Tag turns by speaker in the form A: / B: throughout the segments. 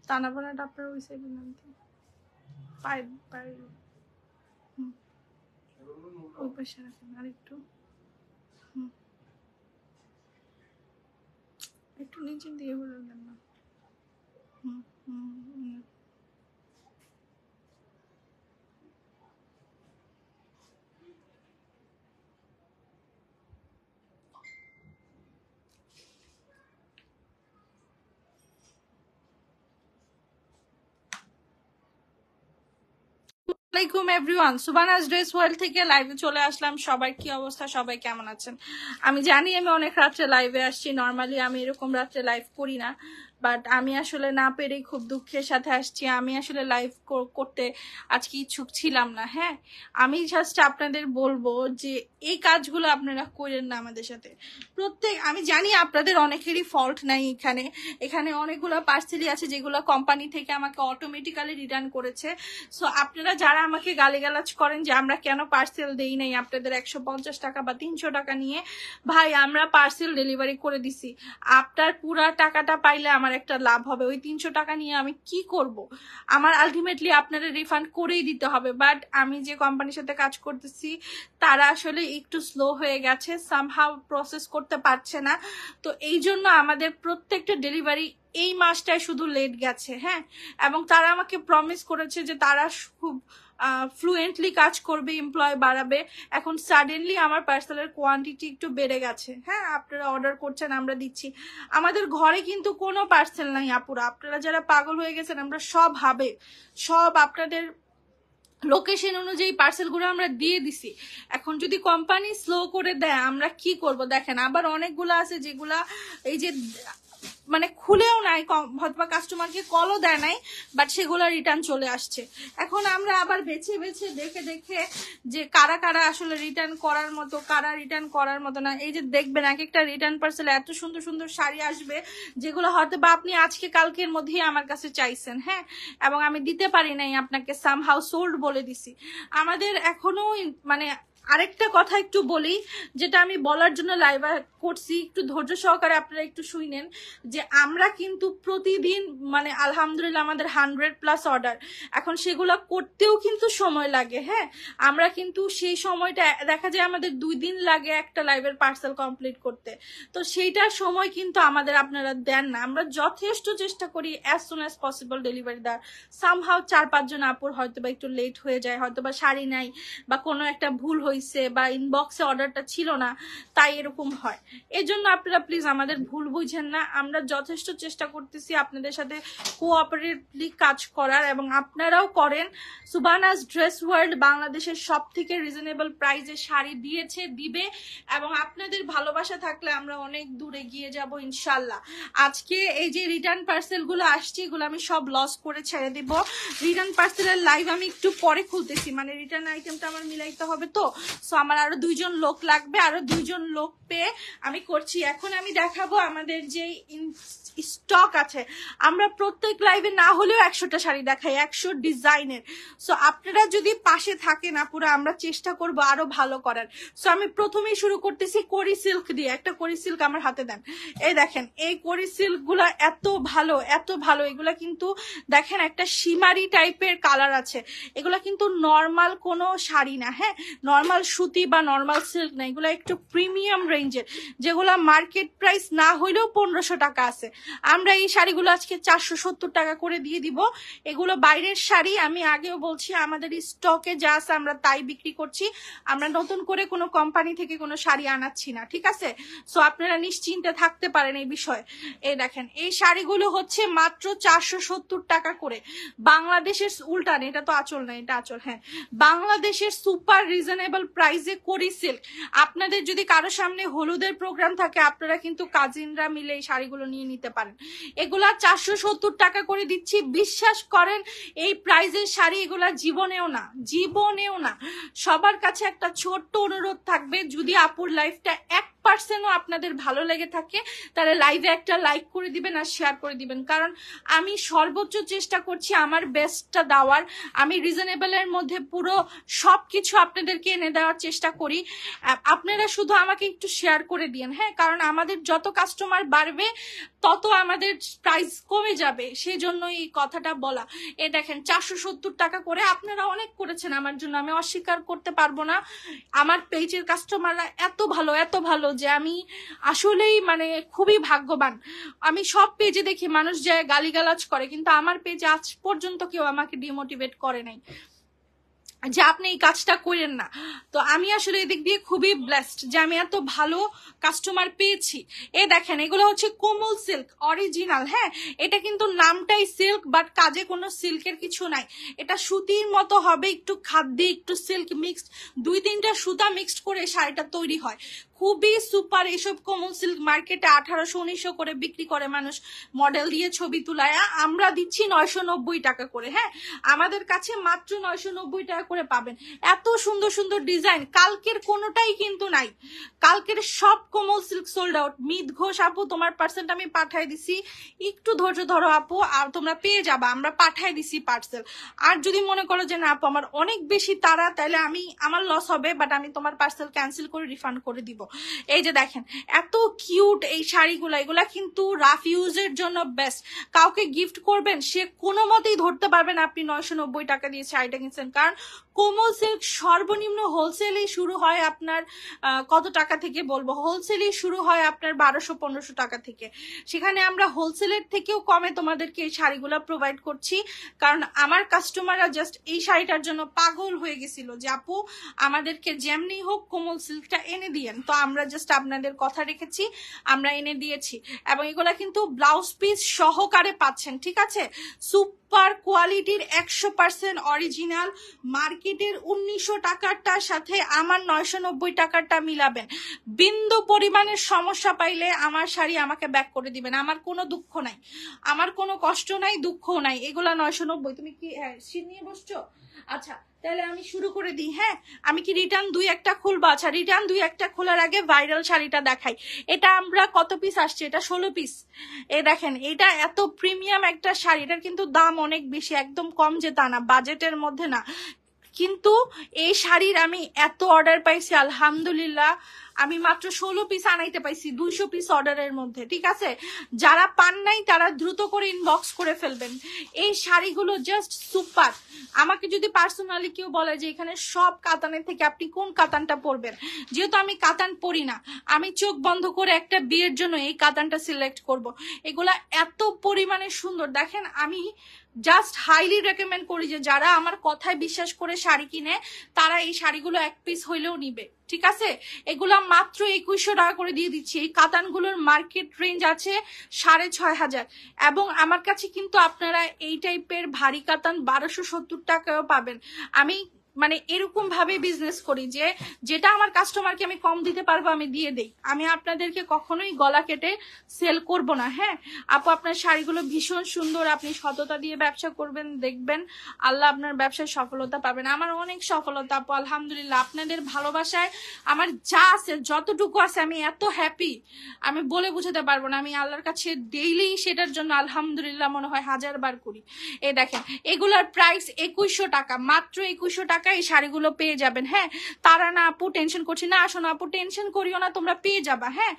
A: টানাপানাটা আপনার ওই সাইডে নাম কি পায়ের পায়ের ওই পাশে রাখেন আর একটু একটু নিচের দিকে বলে দেন না। আসসালামাইকুম এভরিওয়ান, সুবানাস ড্রেস ওয়ার্ল্ড থেকে লাইভে চলে আসলাম। সবার কি অবস্থা, সবাই কেমন আছেন? আমি জানি আমি অনেক রাত্রে লাইভে আসছি, নর্মালি আমি এরকম রাত্রে লাইভ করি না, বাট আমি আসলে না পেরেই খুব দুঃখের সাথে আসছি। আমি আসলে লাইভ করতে আজকে ইচ্ছুক ছিলাম না। হ্যাঁ, আমি জাস্ট আপনাদের বলবো যে এই কাজগুলো আপনারা করেন না আমাদের সাথে। আমি জানি আপনাদের অনেকেরই ফল্ট নাই, এখানে অনেকগুলো পার্সেলই আছে যেগুলো কোম্পানি থেকে আমাকে অটোমেটিক্যালি রিটার্ন করেছে। সো আপনারা যারা আমাকে গালিগালাজ করেন যে আমরা কেন পার্সেল দেই নাই আপনাদের 150 টাকা বা 300 টাকা নিয়ে, ভাই আমরা পার্সেল ডেলিভারি করে দিছি। আপনার পুরা টাকাটা পাইলে আমার একটা লাভ হবে। ওই 300 টাকা নিয়ে আমি কি করব? আমার আলটিমেটলি আপনারা রিফান্ড করেই দিতে হবে। বাট আমি যে কোম্পানির সাথে কাজ করতেছি তারা আসলে একটু স্লো হয়ে গেছে, সামহাউ প্রসেস করতে পারছে না। তো এই জন্য আমাদের প্রত্যেকটা ডেলিভারি এই মাসটায় শুধু লেট গেছে। হ্যাঁ, এবং তারা আমাকে প্রমিস করেছে যে তারা খুব ফ্লুয়েন্টলি কাজ করবে, এমপ্লয় বাড়াবে। এখন সাডেনলি আমার পার্সেলের কোয়ান্টিটি একটু বেড়ে গেছে। হ্যাঁ, আপনারা অর্ডার করছেন, আমরা দিচ্ছি। আমাদের ঘরে কিন্তু কোনো পার্সেল নাই আপুরা, আপনারা যারা পাগল হয়ে গেছেন। আমরা সব আপনাদের লোকেশন অনুযায়ী পার্সেলগুলো আমরা দিয়ে দিছি। এখন যদি কোম্পানি স্লো করে দেয় আমরা কি করব? দেখেন, আবার অনেকগুলো আছে যেগুলা এই যে মানে খুলেও নাই, হয়তো কাস্টমারকে কলও দেয় নাই, বাট সেগুলো রিটার্ন চলে আসছে। এখন আমরা আবার বেছে বেছে দেখে যে কারা কারা আসলে রিটার্ন করার মতো, কারা রিটার্ন করার মতো না। এই যে দেখবেন এক একটা রিটার্ন পার্সেল এত সুন্দর সুন্দর শাড়ি আসবে যেগুলো হয়তো বা আপনি আজকে কালকের মধ্যেই আমার কাছে চাইছেন। হ্যাঁ, এবং আমি দিতে পারি নাই আপনাকে, সামহাউ সোল্ড বলে দিছি। আমাদের এখনো মানে আরেকটা কথা একটু বলি, যেটা আমি বলার জন্য লাইভ করছি, একটু ধৈর্য সহকারে আপনারা একটু শুনেন। যে আমরা কিন্তু প্রতিদিন মানে আলহামদুলিল্লাহ আমাদের 100+ অর্ডার, এখন সেগুলো করতেও কিন্তু সময় লাগে। হ্যাঁ, আমরা কিন্তু সেই সময়টা দেখা যায় আমাদের 2 দিন লাগে একটা লাইভের পার্সেল কমপ্লিট করতে। তো সেইটার সময় কিন্তু আমাদের আপনারা দেন না। আমরা যথেষ্ট চেষ্টা করি as soon as possible delivery দেওয়ার। সামহাউ 4-5 জন আপুর হয়তো বা একটু লেট হয়ে যায়, হয়তো বা শাড়ি নাই বা কোনো একটা ভুল হয়েছে বা ইনবক্সে অর্ডারটা ছিল না, তাই এরকম হয়। এজন্য আপনারা প্লিজ আমাদের ভুল বুঝেন না। আমরা যথেষ্ট চেষ্টা করতেছি আপনাদের সাথে কোঅপারেটিভলি কাজ করার, এবং আপনারাও করেন। সুবানাস ড্রেস ওয়ার্ল্ড বাংলাদেশের সবথেকে রিজনেবল প্রাইসে শাড়ি দিয়েছে, দিবে, এবং আপনাদের ভালোবাসা থাকলে আমরা অনেক দূরে গিয়ে যাব ইনশাল্লাহ। আজকে এই যে রিটার্ন পার্সেলগুলো আসছে এগুলো আমি সব লস করে ছেড়ে দিব। রিটার্ন পার্সেলের লাইভ আমি একটু পরে খুলতেছি, মানে রিটার্ন আইটেমটা আমার মিলাইতে হবে। তো সো আমার আরো 2 জন লোক লাগবে, আরো 2 জন লোক পেয়ে আমি করছি। এখন আমি দেখাবো আমাদের যে স্টক আছে। আমরা প্রত্যেক লাইভে না হলেও 100টা শাড়ি দেখাই, 100 ডিজাইনের। সো আপনারা যদি পাশে থাকেন আপুরা, আমরা চেষ্টা করব আরো ভালো করার। সো আমি প্রথমেই শুরু করতেছি করি সিল্ক দিয়ে। একটা করি সিল্ক আমার হাতে দেন। এই দেখেন, এই করি সিল্ক গুলা এত ভালো, এত ভালো। এগুলা কিন্তু দেখেন একটা শিমারি টাইপের কালার আছে। এগুলা কিন্তু নর্মাল কোনো শাড়ি না। হ্যাঁ, নর্মাল সুতি বা নর্মাল সিল্ক না, এগুলো একটু প্রিমিয়াম রেঞ্জের, যেগুলো মার্কেট প্রাইস না হইলেও 1500 টাকা আছে। আমরা এই শাড়িগুলো আজকে 470 টাকা করে দিয়ে দিব। এগুলো বাইরের শাড়ি, আমি আগেও বলছি আমাদের স্টকে যা আছে আমরা তাই বিক্রি করছি। আমরা নতুন করে কোনো কোম্পানি থেকে কোনো শাড়ি আনাচ্ছি না, ঠিক আছে? সো আপনারা নিশ্চিন্তে থাকতে পারেন এই বিষয়ে। এই দেখেন, এই শাড়িগুলো হচ্ছে মাত্র 470 টাকা করে। বাংলাদেশের উল্টান, এটা তো আঁচল না, এটা আঁচল। হ্যাঁ, বাংলাদেশের সুপার রিজনেবল প্রাইসে করি সিল্ক। আপনাদের যদি কারো সামনে হলুদের প্রোগ্রাম থাকে আপনারা কিন্তু কাজিনরা মিলে এই শাড়িগুলো নিয়ে নিতে পারেন। এগুলা 470 টাকা করে দিচ্ছি। বিশ্বাস করেন এই প্রাইজের শাড়ি এগুলা জীবনেও না, জীবনেও না। সবার কাছে একটা ছোট্ট অনুরোধ থাকবে, যদি আপুর লাইফটা 1%ও আপনাদের ভালো লেগে থাকে তাহলে লাইভে একটা লাইক করে দিবেন আর শেয়ার করে দিবেন। কারণ আমি সর্বোচ্চ চেষ্টা করছি আমার বেস্টটা দেওয়ার। আমি রিজনেবলের মধ্যে পুরো সবকিছু আপনাদেরকে এনে দেওয়ার চেষ্টা করি। আপনারা শুধু আমাকে একটু শেয়ার করে দিন। হ্যাঁ, কারণ আমাদের যত কাস্টমার বাড়বে তত আমাদের প্রাইস কমে যাবে, সেজন্য এই কথাটা বলা। এ দেখেন 470 টাকা করে, আপনারা অনেক করেছেন আমার জন্য, আমি অস্বীকার করতে পারবো না। আমার পেজের কাস্টমাররা এত ভালো যে আমি আসলেই মানে খুবই ভাগ্যবান। আমি সব পেজে দেখি মানুষ যায় গালিগালাজ করে, কিন্তু আমার পেজে আজ পর্যন্ত কেউ আমাকে ডিমোটিভেট করে নাই যে আপনি এই কাজটা করেন না। তো আমি আসলে এদিক দিয়ে খুবই ব্লেসড যে আমি এত ভালো কাস্টমার পেয়েছি। এ দেখেন এগুলো হচ্ছে কোমল সিল্ক অরিজিনাল। হ্যাঁ, এটা কিন্তু নামটাই সিল্ক, বাট কাজে কোনো সিল্কের কিছু নাই। এটা সুতির মতো হবে, একটু খাদ্যে একটু সিল্ক মিক্সড, 2-3টা সুতা মিক্সড করে শাড়িটা তৈরি হয়। খুবই সুপার। এইসব কোমল সিল্ক মার্কেটে 1800-1900 করে বিক্রি করে মানুষ, মডেল দিয়ে ছবি তুলায়। আমরা দিচ্ছি 990 টাকা করে। হ্যাঁ, আমাদের কাছে মাত্র 990 টাকা করে পাবেন। এত সুন্দর সুন্দর ডিজাইন, কালকের কোনোটাই কিন্তু নাই। কালকের সব কোমল সিল্ক সোল্ড আউট। মিত ঘোষ আপু তোমার পার্সেলটা আমি পাঠাই দিছি, একটু ধৈর্য ধরো আপু, আর তোমরা পেয়ে যাবা, আমরা পাঠাই দিছি পার্সেল। আর যদি মনে করো যে না আপু আমার অনেক বেশি তাড়া, তাহলে আমার লস হবে, বাট আমি তোমার পার্সেল ক্যান্সেল করে রিফান্ড করে দিব। এই যে দেখেন এত কিউট এই শাড়িগুলো, এগুলা কিন্তু রাফ ইউজের জন্য বেস্ট। কাউকে গিফট করবেন, সে কোনো মতেই ধরতে পারবেন আপনি 990 টাকা দিয়ে শাড়িটা কিনছেন। কারণ কোমল সিল্ক সর্বনিম্ন হোলসেলেই শুরু হয় আপনার কত টাকা থেকে বলবো, হোলসেলেই শুরু হয় আপনার 1200-1500 টাকা থেকে। সেখানে আমরা হোলসেলের থেকেও কমে তোমাদেরকে এই শাড়িগুলো প্রোভাইড করছি। কারণ আমার কাস্টমাররা জাস্ট এই শাড়িটার জন্য পাগল হয়ে গেছিল যে আপু আমাদেরকে যেমনি হোক কোমল সিল্কটা এনে দিয়েন। তো আমরা জাস্ট আপনাদের কথা রেখেছি, আমরা এনে দিয়েছি। এবং এগুলা কিন্তু ব্লাউজ পিস সহকারে পাচ্ছেন, ঠিক আছে? সুপার কোয়ালিটির 100% অরিজিনাল। মার্কেটের 1900 টাকারটার সাথে আমার 990 টাকারটা মিলাবেন। বিন্দু পরিমাণের সমস্যা পাইলে আমার শাড়ি আমাকে ব্যাক করে দিবেন, আমার কোনো দুঃখ নাই, আমার কোনো কষ্ট নাই, দুঃখও নাই। এগুলা 990। তুমি কি শীত নিয়ে বসছো? আচ্ছা তাহলে আমি শুরু করে দিই। হ্যাঁ, আমি কি রিটার্ন 2-1টা খুলবো? আচ্ছা, রিটার্ন 2-1টা খোলার আগে ভাইরাল শাড়িটা দেখাই। এটা আমরা কত পিস আসছে? এটা 16 পিস। এই দেখেন, এটা এত প্রিমিয়াম একটা শাড়ি, এটার কিন্তু দাম অনেক বেশি, একদম কম যে তা না, বাজেটের মধ্যে না। কিন্তু এই শাড়ির আমি এত অর্ডার পাইছি আলহামদুলিল্লাহ। আমি মাত্র 16 পিস আনাইতে পাইছি 200 পিস অর্ডারের মধ্যে, ঠিক আছে? যারা পান নাই তারা দ্রুত করে ইনবক্স করে ফেলবেন। এই শাড়িগুলো জাস্ট সুপার। আমাকে যদি পার্সোনালি কেউ বলে যে এখানে সব কাতানের থেকে আপনি কোন কাতানটা পরবেন, যেহেতু আমি কাতান পরি না, আমি চোখ বন্ধ করে একটা বিয়ের জন্য এই কাতানটা সিলেক্ট করব। এগুলা এত পরিমাণে সুন্দর। দেখেন, আমি জাস্ট হাইলি রেকমেন্ড করি যে যারা আমার কথায় বিশ্বাস করে শাড়ি কিনে তারা এই শাড়িগুলো এক পিস হইলেও নিবে, ঠিক আছে? এগুলা মাত্র 2100 টাকা করে দিয়ে দিচ্ছি। এই কাতানগুলোর মার্কেট রেঞ্জ আছে 6500, এবং আমার কাছে কিন্তু আপনারা এই টাইপের ভারী কাতান 1270 টাকাও পাবেন। আমি মানে এরকম ভাবে বিজনেস করি যে যেটা আমার কাস্টমারকে আমি কম দিতে পারবো আমি দিয়ে দেই। আমি আপনাদেরকে কখনোই গলা কেটে সেল করব না। হ্যাঁ আপু, আপনার শাড়িগুলো ভীষণ সুন্দর, আপনি সততা দিয়ে ব্যবসা করবেন, দেখবেন আল্লাহ আপনার ব্যবসায় সফলতা পাবেন। আমার অনেক সফলতা আপু আলহামদুলিল্লাহ, আপনাদের ভালোবাসায় আমার যা আছে যতটুকু আছে আমি এত হ্যাপি, আমি বলে বুঝাতে পারবো না। আমি আল্লাহর কাছে ডেইলি সেটার জন্য আলহামদুলিল্লাহ মনে হয় 1000 বার করি। এই দেখেন, এগুলার প্রাইস 2100 টাকা, মাত্র 2100 টাকা এই শাড়িগুলো পেয়ে যাবেন। হ্যাঁ, তারা না আপু টেনশন করছি না, আসো না আপু টেনশন করিও না, তোমরা পেয়ে যাবা। হ্যাঁ,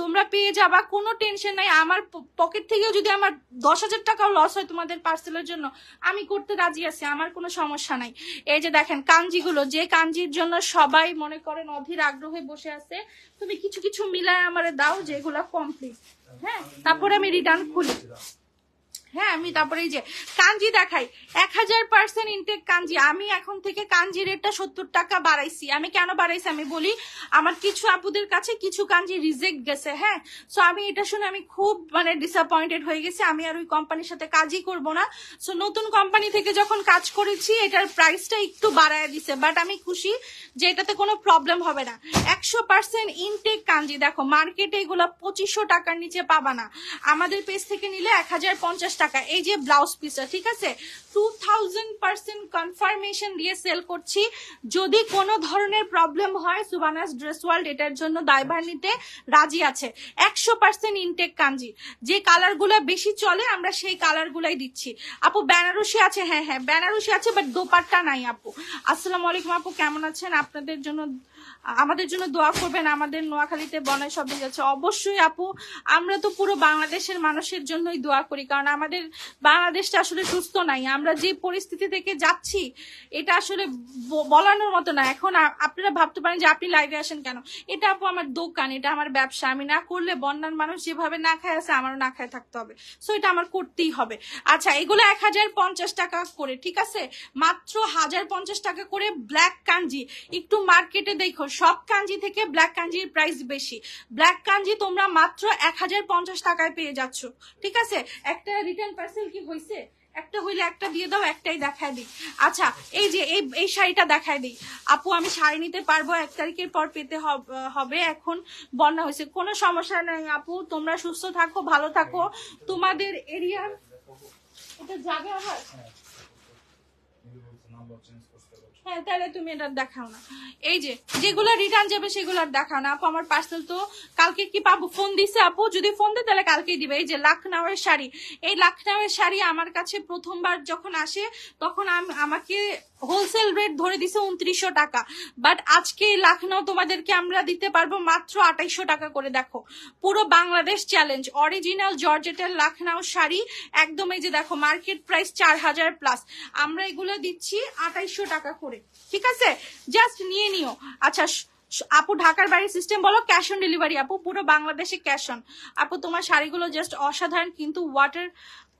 A: তোমরা পেয়ে যাবা, কোনো টেনশন নাই। আমার পকেট থেকেও যদি আমার 10,000 টাকাও লস হয় তোমাদের পার্সেলের জন্য, আমি করতে রাজি আছি, আমার কোনো সমস্যা নাই। এই যে দেখেন কাঞ্জিগুলো, যে কাঞ্জির জন্য সবাই মনে করেন অধীর আগ্রহে বসে আছে, তুমি কিছু কিছু মিলায় আমারে দাও যেগুলা কমপ্লিট। হ্যাঁ, তারপরে আমি রিটার্ন খুলি। হ্যাঁ, আমি তারপরে এই যে কাঞ্জি দেখাই, 1000% ইনটেক কাঞ্জি। আমি এখন থেকে কাঞ্জি রেটটা 70 টাকা বাড়াইছি। আমি কেন বাড়াইছি আমি বলি, আমার কিছু আপুদের কাছে কিছু কাঞ্জি রিজেক্ট গেছে। হ্যাঁ, সো আমি এটা শুনে আমি খুব মানে ডিসঅ্যাপয়েন্টেড হয়ে গেছি। আমি আর ওই কোম্পানির সাথে কাজই করব না। সো নতুন কোম্পানি থেকে যখন কাজ করেছি এটার প্রাইসটা একটু বাড়ায় দিছে, বাট আমি খুশি যে এটাতে কোনো প্রবলেম হবে না। 100% ইনটেক কাঞ্জি। দেখো মার্কেটে এগুলা 2500 টাকার নিচে পাবা না, আমাদের পেজ থেকে নিলে 1050 টাকা। এই যে ব্লাউজ পিসটা, ঠিক আছে, 2000% কনফার্মেশন দিয়ে সেল করছি। যদি কোনো ধরনের প্রবলেম হয় সুবানাস ড্রেস ওয়ার্ল্ড এটার জন্য দায়ভার নিতে রাজি আছে। 100% ইনটেক কাঞ্জি, যে কালারগুলো বেশি চলে আমরা সেই কালারগুলাই দিচ্ছি। আপু বেনারসি আছে? হ্যাঁ হ্যাঁ বেনারসি আছে, বাট দোপাট্টা নাই আপু। আসসালামু আলাইকুম আপু, কেমন আছেন? আপনাদের জন্য আমাদের জন্য দোয়া করবেন। আমাদের নোয়াখালীতে বন্যায় সব যাচ্ছে, অবশ্যই আপু আমরা তো পুরো বাংলাদেশের মানুষের জন্যই দোয়া করি, কারণ আমাদের বাংলাদেশটা আসলে সুস্থ নাই। আমরা যে পরিস্থিতি থেকে যাচ্ছি এটা আসলে বলানোর মতো না। এখন আপনারা ভাবতে পারেন যে আপনি লাইভে আসেন কেন, এটা আপু আমার দোকান, এটা আমার ব্যবসা, আমি না করলে বন্যার মানুষ যেভাবে না খায় আছে আমারও না খায় থাকতে হবে, সো এটা আমার করতেই হবে। আচ্ছা এগুলো 1050 টাকা করে, ঠিক আছে, মাত্র 1050 টাকা করে। ব্ল্যাক কাঞ্জি, একটু মার্কেটে দেখো সব কাঞ্জি থেকে ব্ল্যাক কাঞ্জির প্রাইস বেশি। ব্ল্যাক কাঞ্জি তোমরা মাত্র 1050 টাকায় পেয়ে যাচ্ছ, ঠিক আছে। একটা রিটার্ন পার্সেল কি হয়েছে, একটা হইলে একটা দিয়ে দাও, একটাই দেখায় দিই। আচ্ছা এই যে এই শাড়িটা দেখায় দিই আপু, আমি শাড়ি নিতে পারবো, 1 তারিখের পর পেতে হবে, এখন বন্যা হয়েছে, কোনো সমস্যা নেই আপু, তোমরা সুস্থ থাকো, ভালো থাকো। তোমাদের এরিয়ার এটা যাবে আবার, হ্যাঁ তাহলে তুমি এটা দেখাও না। এই যে যেগুলো রিটার্ন যাবে সেগুলো আর দেখাও না আপু। আমার পার্সেল তো কালকে কি পাবো, ফোন দিছে আপু, যদি ফোন দেয় তাহলে কালকেই দিবে। এই যে লাখনৌয়ের শাড়ি, এই লাখনৌয়ের শাড়ি আমার কাছে প্রথমবার যখন আসে তখন আমাকে হোলসেল রেট ধরে দিছে 2900 টাকা, বাট আজকে এই লাখনৌ তোমাদেরকে আমরা দিতে পারবো মাত্র 2800 টাকা করে। দেখো পুরো বাংলাদেশ চ্যালেঞ্জ, অরিজিনাল জর্জেটের লাখনৌ শাড়ি একদম। এই যে দেখো মার্কেট প্রাইস 4000 প্লাস, আমরা এগুলো দিচ্ছি 2800 টাকা করে, ঠিক আছে, জাস্ট নিয়ে নিও। আচ্ছা আপু ঢাকার বাড়ির সিস্টেম বলো, ক্যাশ অন ডেলিভারি আপু, পুরো বাংলাদেশে ক্যাশ অন। আপু তোমার শাড়িগুলো জাস্ট অসাধারণ, কিন্তু ওয়াটার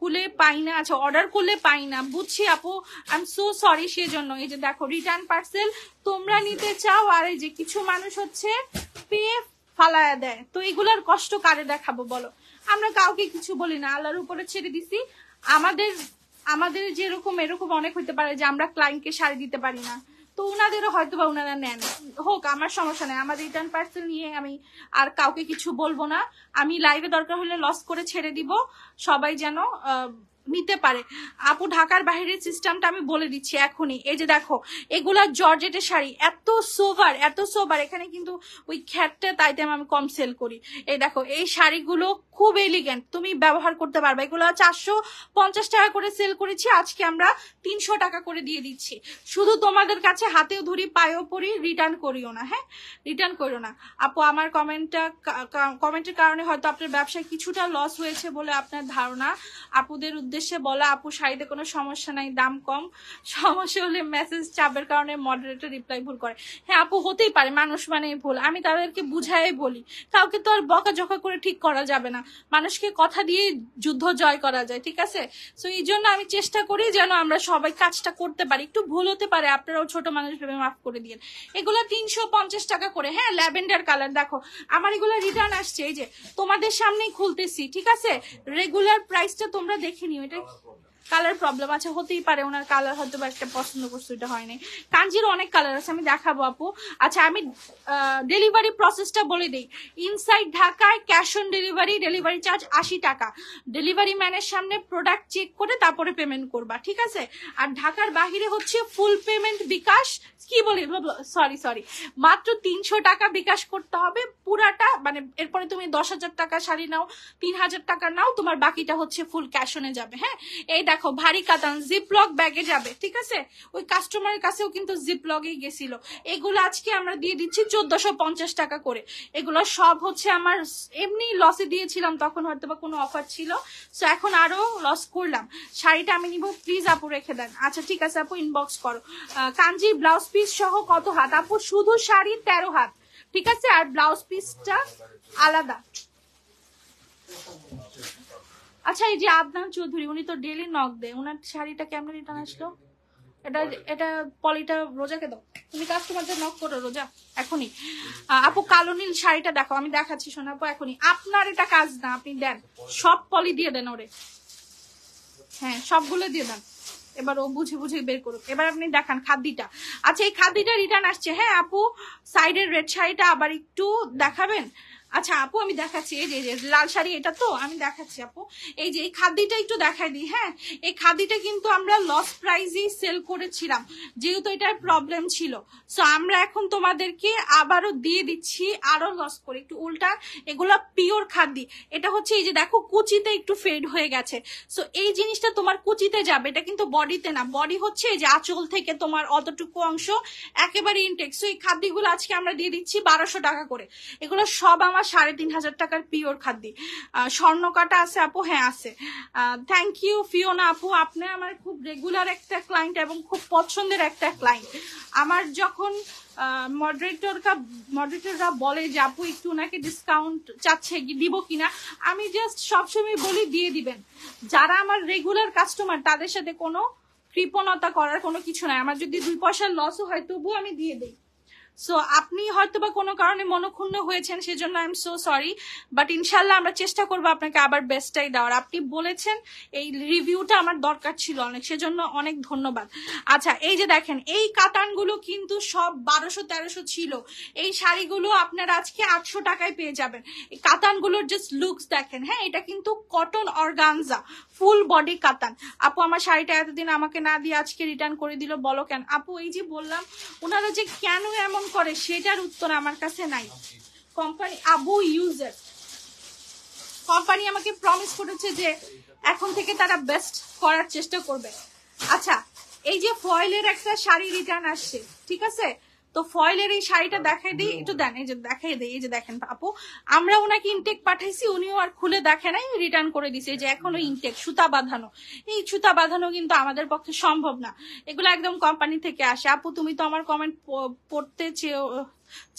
A: কুলে পাই না, আচ্ছা অর্ডার করলে পাই না, বুঝছি আপু, আই এম সো সরি সেজন্য। এই যে দেখো রিটার্ন পার্সেল তোমরা নিতে চাও, আর এই যে কিছু মানুষ হচ্ছে পেয়ে ফালায়া দেয়, তো এগুলার কষ্ট কারে দেখাবো বলো। আমরা কাউকে কিছু বলি না, আল্লাহর উপরে ছেড়ে দিছি। আমাদের যেরকম এরকম অনেক হইতে পারে যে আমরা ক্লায়েন্টকে শাড়ি দিতে পারি না, তো উনাদেরও হয়তো বা উনারা নেন, হোক, আমার সমস্যা নেই। আমার রিটার্ন পার্সেল নিয়ে আমি আর কাউকে কিছু বলবো না, আমি লাইভে দরকার হলে লস করে ছেড়ে দিব, সবাই যেন নিতে পারে। আপু ঢাকার বাইরের সিস্টেমটা আমি বলে দিচ্ছি এখনই। এই যে দেখো এগুলা জর্জেটের শাড়ি, এত সোবার, এখানে কিন্তু ওই খ্যাটটা তাইতে আমি কম সেল করি। এই দেখো এই শাড়িগুলো খুব এলিগেন্ট, তুমি ব্যবহার করতে পারবে। এগুলো 450 টাকা করে সেল করেছি, আজকে আমরা 300 টাকা করে দিয়ে দিচ্ছি। শুধু তোমাদের কাছে হাতেও ধরি পায়েও পরি, রিটার্ন করিও না, হ্যাঁ রিটার্ন করিও না আপু। আমার কমেন্টের কারণে হয়তো আপনার ব্যবসায় কিছুটা লস হয়েছে বলে আপনার ধারণা। আপুদের উদ্দেশ্যে বলা, আপু শাড়িতে কোনো সমস্যা নাই, দাম কম, সমস্যা হলে মেসেজ চাপের কারণে মডারেটর রিপ্লাই ভুল করে। হ্যাঁ আপু হতেই পারে, মানুষ মানে ভুল, আমি তাদেরকে বুঝাই বলি, কাউকে তো আর বকাঝকা করে ঠিক করা যাবে না, মানুষকে কথা দিয়ে যুদ্ধ জয় করা যায়, ঠিক আছে। সো এই জন্য আমি চেষ্টা করি যেন আমরা সবাই কাজটা করতে পারি, একটু ভুল হতে পারে, আপনারাও ছোট মানুষ ভেবে মাফ করে দিন। এগুলো 350 টাকা করে, হ্যাঁ ল্যাভেন্ডার কালার। দেখো আমার এগুলো রিটার্ন আসছে, এই যে তোমাদের সামনেই খুলতেছি, ঠিক আছে। রেগুলার প্রাইসটা তোমরা দেখে নিও, এটা কালার প্রবলেম আছে, হতেই পারে ওনার কালার হয়তো বা একটা পছন্দ করছে, এটা হয়নি। কাঞ্জির অনেক কালার আছে, আমি দেখাবো আপু। আচ্ছা আমি ডেলিভারি প্রসেসটা বলে দিই। ইনসাইড ঢাকায় cash on delivery, delivery charge 80 টাকা। ডেলিভারি ম্যানের সামনে প্রোডাক্ট চেক করে তারপরে পেমেন্ট করবা, ঠিক আছে। আর ঢাকার বাহিরে হচ্ছে ফুল পেমেন্ট বিকাশ, কি বলি সরি মাত্র 300 টাকা বিকাশ করতে হবে পুরাটা, মানে এরপরে তুমি 10,000 টাকা শাড়ি নাও, 3,000 টাকা নাও, তোমার বাকিটা হচ্ছে ফুল ক্যাশ অনে যাবে। হ্যাঁ এই দেখো ভারী কাতান জিপলক ব্যাগে যাবে, ঠিক আছে। ওই কাস্টমারের কাছেও কিন্তু জিপলকেই গেছিল। এগুলো আজকে আমরা দিয়ে দিচ্ছি 1450 টাকা করে। এগুলো সব হচ্ছে আমার এমনি লসে দিয়েছিলাম, তখন হয়তো বা কোনো অফার ছিল, সো এখন আরো লস করলাম। শাড়িটা আমি নিব, প্লিজ আপু রেখে দেন। আচ্ছা ঠিক আছে আপু ইনবক্স করো। কাঞ্জির ব্লাউজ পিস সহ কত হাত আপু? শুধু শাড়ি 13 হাত, ঠিক আছে, আর ব্লাউজ পিসটা আলাদা। আচ্ছা এই যে আদনান চৌধুরী, উনি তো ডেলি নক দেয়, ওনার শাড়িটা কেমন রিটার্ন আসলো? এটা পলিটা রোজাকে দাও, তুমি কাস্টমারদের নক করো রোজা এখনই। আপু কালো নীল শাড়িটা দেখো, আমি দেখাচ্ছি শোনাবো এখনই। আপনার এটা কাজ না, আপনি দেন সব পলি দিয়ে দেন ওরে, হ্যাঁ সবগুলো দিয়ে দেন, এবার ও বুঝে বুঝে বের করুক। এবার আপনি দেখান খাদ্যিটা। আচ্ছা এই খাদ্যিটা রিটার্ন আসছে, হ্যাঁ আপু সাইডের রেড শাড়িটা আবার একটু দেখাবেন। আচ্ছা আপু আমি দেখাচ্ছি, এই যে লাল শাড়ি এটা তো আমি দেখাচ্ছি আপু। এই যে এই খাদিটা একটু দেখাই দিই। হ্যাঁ, এই খাদিটা কিন্তু আমরা লস প্রাইজেই সেল করেছিলাম, যেহেতু এটার প্রবলেম ছিল। সো আমরা এখন তোমাদেরকে আবারও দিয়ে দিচ্ছি আরো লস করে, একটু উল্টা। এগুলো পিওর খাদি। এটা হচ্ছে এই যে দেখো কুচিতে একটু ফেড হয়ে গেছে। সো এই জিনিসটা তোমার কুচিতে যাবে, এটা কিন্তু বডিতে না। বডি হচ্ছে এই যে আঁচল থেকে তোমার অতটুকু অংশ একেবারে ইনটেক। সো এই খাদিগুলো আজকে আমরা দিয়ে দিচ্ছি 1200 টাকা করে। এগুলো সব আমার 3500 টাকার পিওর খাদ্য। স্বর্ণ কাটা আছে আপু? হ্যাঁ আছে। থ্যাংক ইউ ফিওনা আপু, আপনি আমার খুব রেগুলার একটা ক্লায়েন্ট এবং খুব পছন্দের একটা ক্লায়েন্ট। আমার যখন মডারেটররা বলে যে আপু একটু ওনাকে ডিসকাউন্ট চাচ্ছে দিব কিনা, আমি জাস্ট সবসময় বলি দিয়ে দিবেন। যারা আমার রেগুলার কাস্টমার তাদের সাথে কোনো কৃপণতা করার কোনো কিছু নাই। আমার যদি 2 পয়সার লসও হয় তবুও আমি দিয়ে দিই। সো আপনি হয়তো বা কোনো কারণে মনক্ষুণ্ণ হয়েছেন, সেজন্য I am so sorry, but ইনশাল্লাহ আমরা চেষ্টা করবো আপনাকে আবার বেস্টটাই দেওয়ার। আপনি বলেছেন এই রিভিউটা আমার দরকার ছিল অনেক, সেজন্য অনেক ধন্যবাদ। আচ্ছা এই যে দেখেন এই কাতানগুলো কিন্তু সব 1200-1300 ছিল। এই শাড়িগুলো আপনারা আজকে 800 টাকায় পেয়ে যাবেন। এই কাতানগুলোর জাস্ট লুকস দেখেন। হ্যাঁ, এটা কিন্তু কটন অর্গানজা ফুল বডি কাতান। আপু আমার শাড়িটা এতদিন আমাকে না দিয়ে আজকে রিটার্ন করে দিল, বলো কেন? আপু এই যে বললাম, ওনারা যে কেন এমন করে সেটার উত্তর আমার কাছে নাই। কোম্পানি আবু ইউজার কোম্পানি আমাকে প্রমিস করেছে যে এখন থেকে তারা বেস্ট করার চেষ্টা করবে। আচ্ছা এই যে ফয়েলের একটা শাড়ি রিটার্ন আসছে, ঠিক আছে? তো ফয়েলের এই শাড়িটা দেখাই দিই, একটু দেন। এই যে দেখাই দিই, এই যে দেখেন আপু, আমরা ওনাকে ইনটেক পাঠাইছি, উনিও আর খুলে দেখে নাই, রিটার্ন করে দিছে। এই যে এখনো ইনটেক সুতা বাঁধানো। এই সুতা বাঁধানো কিন্তু আমাদের পক্ষে সম্ভব না, এগুলো একদম কোম্পানি থেকে আসে। আপু তুমি তো আমার কমেন্ট পড়তে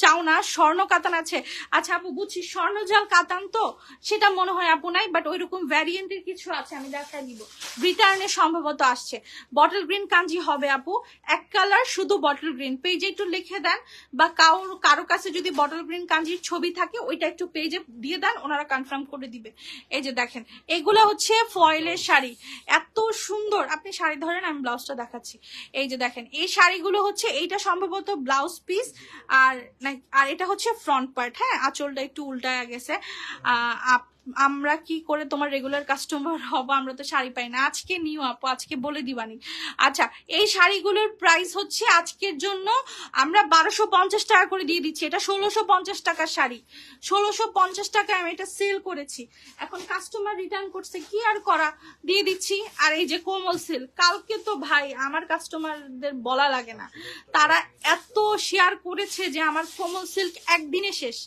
A: চাও না, স্বর্ণ কাতান আছে? আচ্ছা আপু বুঝছি, স্বর্ণ জাল কাতান তো সেটা মনে হয় আপু নাই, বাট ওইরকম ভ্যারিয়েন্টের কিছু আছে, আমি দেখাই দিব। ব্রিটার্নে সম্ভবত আসছে। বটল গ্রিন কাঞ্জি হবে আপু, এক কালার শুধু বটল গ্রিন। পেজে একটু লিখে দেন, বা কারো কাছে যদি বটল গ্রিন কাঞ্জির ছবি থাকে ওইটা একটু পেজে দিয়ে দেন, ওনারা কনফার্ম করে দিবে। এই যে দেখেন এগুলো হচ্ছে ফয়েলের শাড়ি, এত সুন্দর। আপনি শাড়ি ধরেন, আমি ব্লাউজটা দেখাচ্ছি। এই যে দেখেন এই শাড়িগুলো হচ্ছে, এইটা সম্ভবত ব্লাউজ পিস, আর এটা হচ্ছে ফ্রন্ট পার্ট। হ্যাঁ, আঁচলটা একটু উল্টায় গেছে। আমরা কি করে তোমার রেগুলার কাস্টমার হব? আমরা তো শাড়ি পাই না। আজকে নিও আপু, আজকে বলে দিবানি। আচ্ছা এই শাড়িগুলোর প্রাইস হচ্ছে আজকের জন্য আমরা 1250 টাকা করে দিয়ে দিচ্ছি। এটা 1650 টাকার শাড়ি, 1650 টাকায় আমি এটা সেল করেছি। এখন কাস্টমার রিটার্ন করছে, কি আর করা, দিয়ে দিচ্ছি। আর এই যে কোমল সিল্ক, কালকে তো ভাই আমার কাস্টমারদের বলা লাগে না, তারা এত শেয়ার করেছে যে আমার কোমল সিল্ক একদিনে শেষ।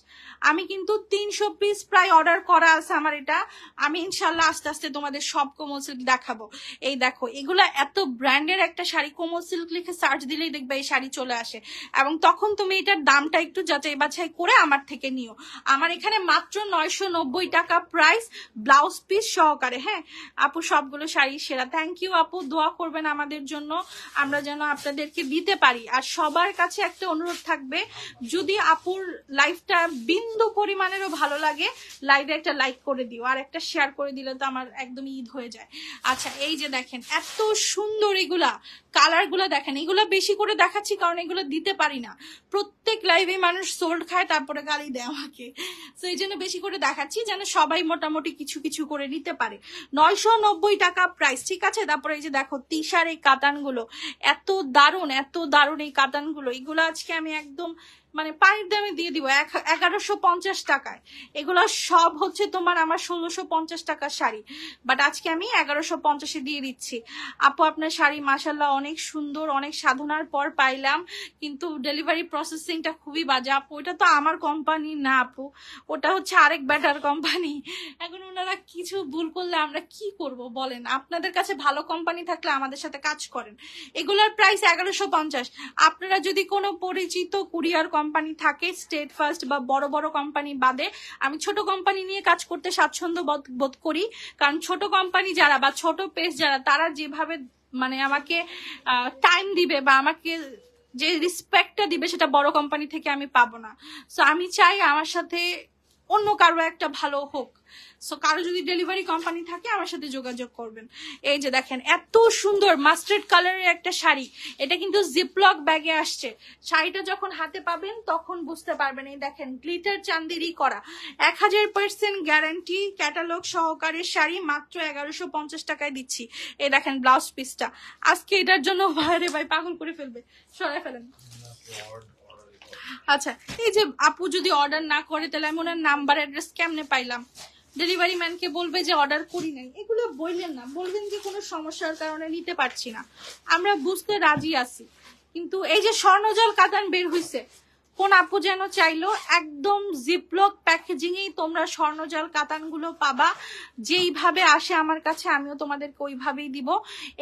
A: আমি কিন্তু 300 পিস প্রায় অর্ডার করা আছে আমার। এটা আমি ইনশাল্লাহ আস্তে আস্তে তোমাদের সব কোমল সিল্ক দেখাবো। এই দেখো এগুলা এত ব্র্যান্ডের একটা শাড়ি, কোমল সিল্ক লিখে সার্চ দিলেই দেখবে এই শাড়ি চলে আসে। এবং তখন তুমি এটার দামটা একটু যাচাই বাছাই করে আমার থেকে নিও। আমার এখানে মাত্র 990 টাকা প্রাইস, ব্লাউজ পিস সহকারে। হ্যাঁ আপু সবগুলো শাড়ি সেরা। থ্যাংক ইউ আপু, দোয়া করবেন আমাদের জন্য, আমরা যেন আপনাদেরকে দিতে পারি। আর সবার কাছে একটা অনুরোধ থাকবে, যদি আপুর লাইফটা বিন্দু পরিমাণেরও ভালো লাগে, লাইভে একটা লাইক করে দিও, আর একটা শেয়ার করে দিলে তো আমার একদম ঈদ হয়ে যায়। আচ্ছা এই যে দেখেন এত সুন্দর এগুলা, কালার গুলা দেখেন। এগুলা বেশি করে দেখাচ্ছি কারণ এগুলো দিতে পারি না। প্রত্যেক লাইভে মানুষ সোল্ড খায় তারপরে গালি দেয় আমাকে, তো এই জন্য বেশি করে দেখাচ্ছি যেন সবাই মোটামুটি কিছু কিছু করে নিতে পারে। 990 টাকা প্রাইস, ঠিক আছে? তারপরে এই যে দেখো তিশার এই কাতানগুলো এত দারুণ, এত দারুণ এই কাতানগুলো। এগুলো আজকে আমি একদম মানে পানির দামে দিয়ে দিব 1150 টাকায়। এগুলো সব হচ্ছে তোমার আমার 1650 টাকার শাড়ি, বাট আজকে আমি 1150-এ দিয়ে দিচ্ছি। আপু আপনার শাড়ি মাশাল্লাহ অনেক সুন্দর, অনেক সাধনার পর পাইলাম, কিন্তু ডেলিভারি প্রসেসিংটা খুবই বাজে। আপু ওটা তো আমার কোম্পানি না আপু, ওটা হচ্ছে আরেক ব্যাটার কোম্পানি। এখন ওনারা কিছু ভুল করলে আমরা কি করব বলেন? আপনাদের কাছে ভালো কোম্পানি থাকলে আমাদের সাথে কাজ করেন। এগুলোর প্রাইস 1150। আপনারা যদি কোনো পরিচিত কুরিয়ার কোম্পানি থাকে, স্টেট ফার্স্ট বা বড় বড় কোম্পানি বাদে, আমি ছোট কোম্পানি নিয়ে কাজ করতে স্বাচ্ছন্দ্য বোধ করি। কারণ ছোট কোম্পানি যারা বা ছোট পেজ যারা, তারা যেভাবে মানে আমাকে টাইম দিবে বা আমাকে যে রেসপেক্টটা দিবে, সেটা বড় কোম্পানি থেকে আমি পাবো না। সো আমি চাই আমার সাথে অন্য কারো একটা ভালো হোক। সো কারো যদি ডেলিভারি কোম্পানি থাকে আমার সাথে যোগাযোগ করবেন। এই যে দেখেন এত সুন্দর মাস্টার্ড কালারের একটা শাড়ি, এটা কিন্তু জিপলক ব্যাগে আসছে। শাড়িটা যখন হাতে পাবেন তখন বুঝতে পারবেন। এই দেখেন গ্লিটার চান্দেরি করা, 1000% গ্যারান্টি, ক্যাটালগ সহকারে শাড়ি, মাত্র 1150 টাকায় দিচ্ছি। এই দেখেন ব্লাউজ পিসটা, আজকে এটার জন্য ভাইরে ভাই পাগল করে ফেলবে, সরাই ফেলেন। আচ্ছা, এই যে আপু যদি অর্ডার না করে তাহলে আমি ওনার নাম্বার অ্যাড্রেস কেমনে পাইলাম? ডেলিভারি ম্যানকে বলবে যে অর্ডার করি নাই, এগুলো বললেন না, বলবেন যে কোনো সমস্যার কারণে নিতে পারছি না, আমরা বুঝতে রাজি আছি। কিন্তু এই যে স্বর্ণজল কাতান বের হইছে, কোন আপু যেন চাইলো একদম জিপলক প্যাকেজিং এই তোমরা স্বর্ণজল কাতানগুলো পাবা, যেইভাবে আসে আমার কাছে আমিও তোমাদেরকে ওইভাবেই দিব।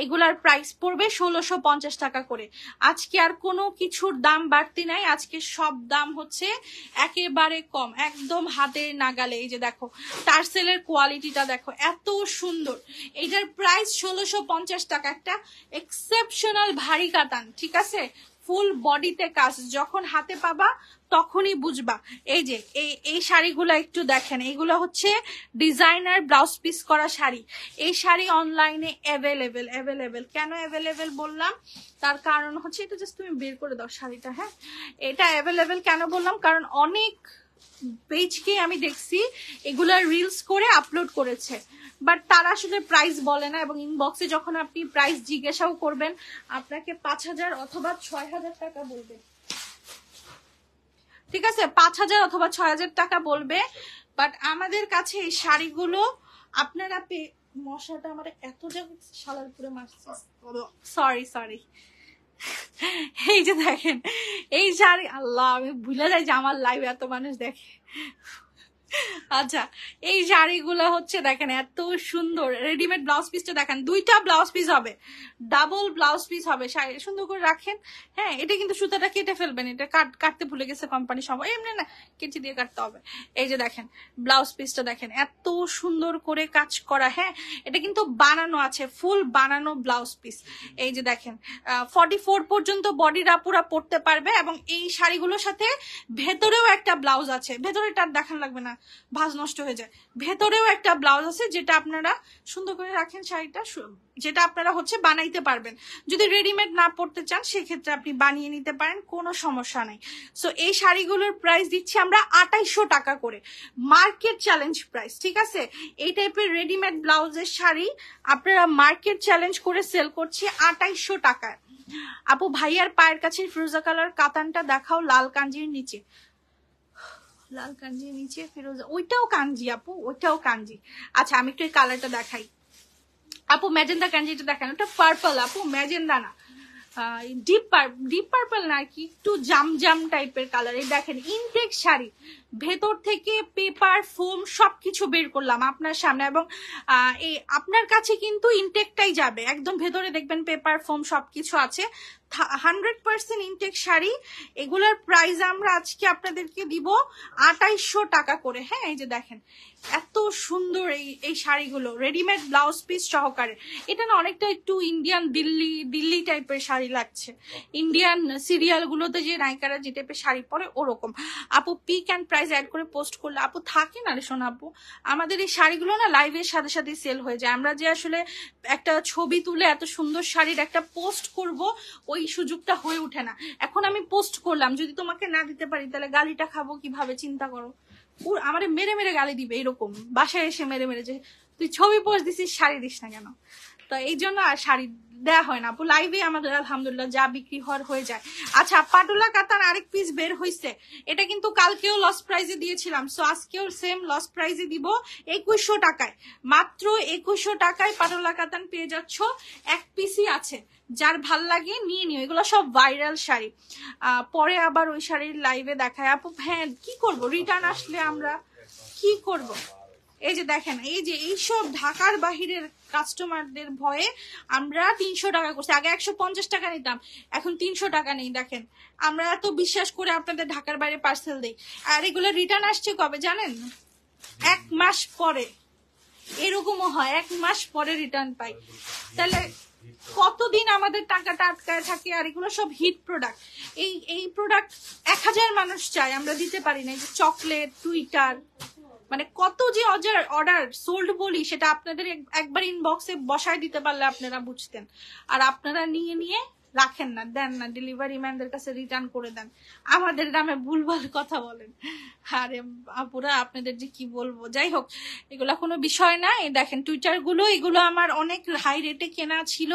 A: এগুলার প্রাইস পড়বে 1650 টাকা করে। আজকে আর কোনো কিছুর দাম বাড়তি নাই, আজকে সব দাম হচ্ছে একেবারে কম, একদম হাতের নাগালে। এই যে দেখো টার্সেলের কোয়ালিটিটা দেখো এত সুন্দর, এইটার প্রাইস 1650 টাকা। একটা এক্সেপশনাল ভারী কাতান, ঠিক আছে, ফুল বডিতে কাজ, যখন হাতে পাবা তখনই বুঝবা। এই যে এই শাড়িগুলো একটু দেখেন, এইগুলো হচ্ছে ডিজাইনার ব্লাউজ পিস করা শাড়ি। এই শাড়ি অনলাইনে অ্যাভেলেবেল। কেন অ্যাভেলেবেল বললাম, তার কারণ হচ্ছে, এটা জাস্ট তুমি বের করে দাও শাড়িটা। হ্যাঁ, এটা অ্যাভেলেবেল কেন বললাম, কারণ অনেক পেজকে আমি দেখছি এগুলা রিলস করে আপলোড করেছে, বাট তারা আসলে প্রাইস বলে না, এবং ইনবক্সে যখন আপনি প্রাইস জিজ্ঞাসাও করবেন আপনাকে 5000 অথবা 6000 টাকা বলবে, ঠিক আছে, 5000 অথবা 6000 টাকা বলবে। বাট আমাদের কাছে এই শাড়িগুলো আপনারা মশাটা আমার এত জায়গা শালার পুরে মারছে, সরি। এই যে দেখেন এই শাড়ি, আল্লাহ আমি ভুলে যাই যে আমার লাইভ এত মানুষ দেখে। আচ্ছা, এই শাড়িগুলো হচ্ছে দেখেন এত সুন্দর, রেডিমেড ব্লাউজ পিসটা দেখেন, 2টা ব্লাউজ পিস হবে, ডাবল ব্লাউজ পিস হবে, শাড়ি সুন্দর করে রাখেন। হ্যাঁ, এটা কিন্তু সুতাটা কেটে ফেলবেন, এটা কাটতে ভুলে গেছে কোম্পানি, সবাই এমনি না, কেচি দিয়ে কাটতে হবে। এই যে দেখেন ব্লাউজ পিসটা দেখেন এত সুন্দর করে কাজ করা। হ্যাঁ, এটা কিন্তু বানানো আছে, ফুল বানানো ব্লাউজ পিস। এই যে দেখেন 44 পর্যন্ত বডিরা পুরা পরতে পারবে, এবং এই শাড়িগুলোর সাথে ভেতরেও একটা ব্লাউজ আছে, ভেতরেটা দেখান লাগবে না, ভাঁজ নষ্ট হয়ে যায়। ভেতরেও একটা ব্লাউজ আছে, যেটা আপনারা সুন্দর করে রাখেন শাড়িটা, যেটা আপনারা হচ্ছে বানাইতে পারবেন। যদি রেডিমেড না পড়তে চান সেক্ষেত্রে আপনি বানিয়ে নিতে পারেন, কোনো সমস্যা নেই। সো এই শাড়িগুলোর প্রাইস দিচ্ছি আমরা 2800 টাকা করে, মার্কেট চ্যালেঞ্জ প্রাইস, ঠিক আছে। এই টাইপের রেডিমেড ব্লাউজের শাড়ি আপনারা মার্কেট চ্যালেঞ্জ করে সেল করছি 2800 টাকায়। আপু ভাইয়ার পায়ের কাছে ফিরোজা কালার কাতানটা দেখাও, লাল কাঞ্জির নিচে, লাল কাঞ্জির নিচে ফিরোজা, ওইটাও কাঞ্জি আপু, ওইটাও কাঞ্জি। আচ্ছা আমি একটু এই কালারটা দেখাই আপু, ম্যাজেন্ডা কাঞ্জিটা দেখেন, ওটা পার্পল আপু, ম্যাজেন্ডা না, ডিপ পার্পল না, কি একটু জাম টাইপের কালার। এই দেখেন ইনটেক শাড়ি, ভেতর থেকে পেপার ফোম সবকিছু বের করলাম আপনার সামনে, এবং এই আপনার কাছে কিন্তু ইনটেকটাই যাবে, একদম ভেতরে দেখবেন পেপার ফোম সবকিছু আছে, 100% ইনটেক শাড়ি। এগুলোর প্রাইস আমরা আজকে আপনাদেরকে দিব 2800 টাকা করে। হ্যাঁ, এই যে দেখেন এত সুন্দর এই শাড়িগুলো, রেডিমেড ব্লাউজ পিস সহকারে। এটা না অনেকটা একটু ইন্ডিয়ান দিল্লি টাইপের শাড়ি লাগছে, ইন্ডিয়ান সিরিয়াল গুলোতে যে নায়িকারা যে টাইপের শাড়ি পরে ওরকম। আপু পিক অ্যান্ড প্রাইস অ্যাড করে পোস্ট করলে আপু থাকে না রে শোনা আপু, আমাদের এই শাড়িগুলো না লাইভের সাথে সাথে সেল হয়ে যায়। আমরা যে আসলে একটা ছবি তুলে এত সুন্দর শাড়ির একটা পোস্ট করব, ওই সুযোগটা হয়ে ওঠে না। এখন আমি পোস্ট করলাম, যদি তোমাকে না দিতে পারি তাহলে গালিটা খাবো কিভাবে, চিন্তা করো। আমারে মেরে গালি দিবে, এরকম বাসায় এসে মেরে যে তুই ছবি পোস্ট দিছিস শাড়ি দিস না কেন। তো এই জন্য আর শাড়ি দেয়া হয় না আপু, লাইভে আমাদের আলহামদুলিল্লাহ যা বিক্রি হয়ে যায়। আচ্ছা, পাটুলা কাতান আরেক পিস বের হয়েছে, এটা কিন্তু কালকেও লস প্রাইজে দিয়েছিলাম, সো আজকেও সেম লস প্রাইজে দিব 2100 টাকায়, মাত্র 2100 টাকায় পাটুলা কাতান পেয়ে যাচ্ছ। এক পিসই আছে, যার ভাল লাগে নিয়ে নিও, এগুলো সব ভাইরাল শাড়ি। পরে আবার ওই শাড়ির লাইভে দেখায় আপু। হ্যাঁ, কি করব, রিটার্ন আসলে আমরা কি করব। এই যে দেখেন, এই যে এইসব ঢাকার বাহিরের কাস্টমারদের ভয়ে আমরা 300 টাকা করছি, আগে 150 টাকা নিতাম, এখন 300 টাকা নেই। দেখেন আমরা এত বিশ্বাস করে আপনাদের ঢাকার বাইরে পার্সেল দিই, আর এগুলো রিটার্ন আসছে কবে জানেন, 1 মাস পরে, এরকমও হয় 1 মাস পরে রিটার্ন পাই। তাহলে কতদিন আমাদের টাকাটা আটকায় থাকে। আর এগুলো সব হিট প্রোডাক্ট, এই প্রোডাক্ট 1000 মানুষ চায়, আমরা দিতে পারি না। এই যে চকলেট, টুইটার, মানে কত যে অর্ডার সোল্ড বলি সেটা আপনাদের একবার ইনবক্সে বসায় দিতে পারলে আপনারা বুঝতেন। আর আপনারা নিয়ে নিয়ে রাখেন না, দেন না, ডেলিভারি ম্যানদের কাছে রিটার্ন করে দেন, আমাদের নামে ভুলভাল কথা বলেন। আরে আপুরা আপনাদের যে কি বলবো, যাই হোক এগুলা কোনো বিষয় না। এই দেখেন টুইটার গুলো, এগুলো আমার অনেক হাই রেটে কেনা ছিল,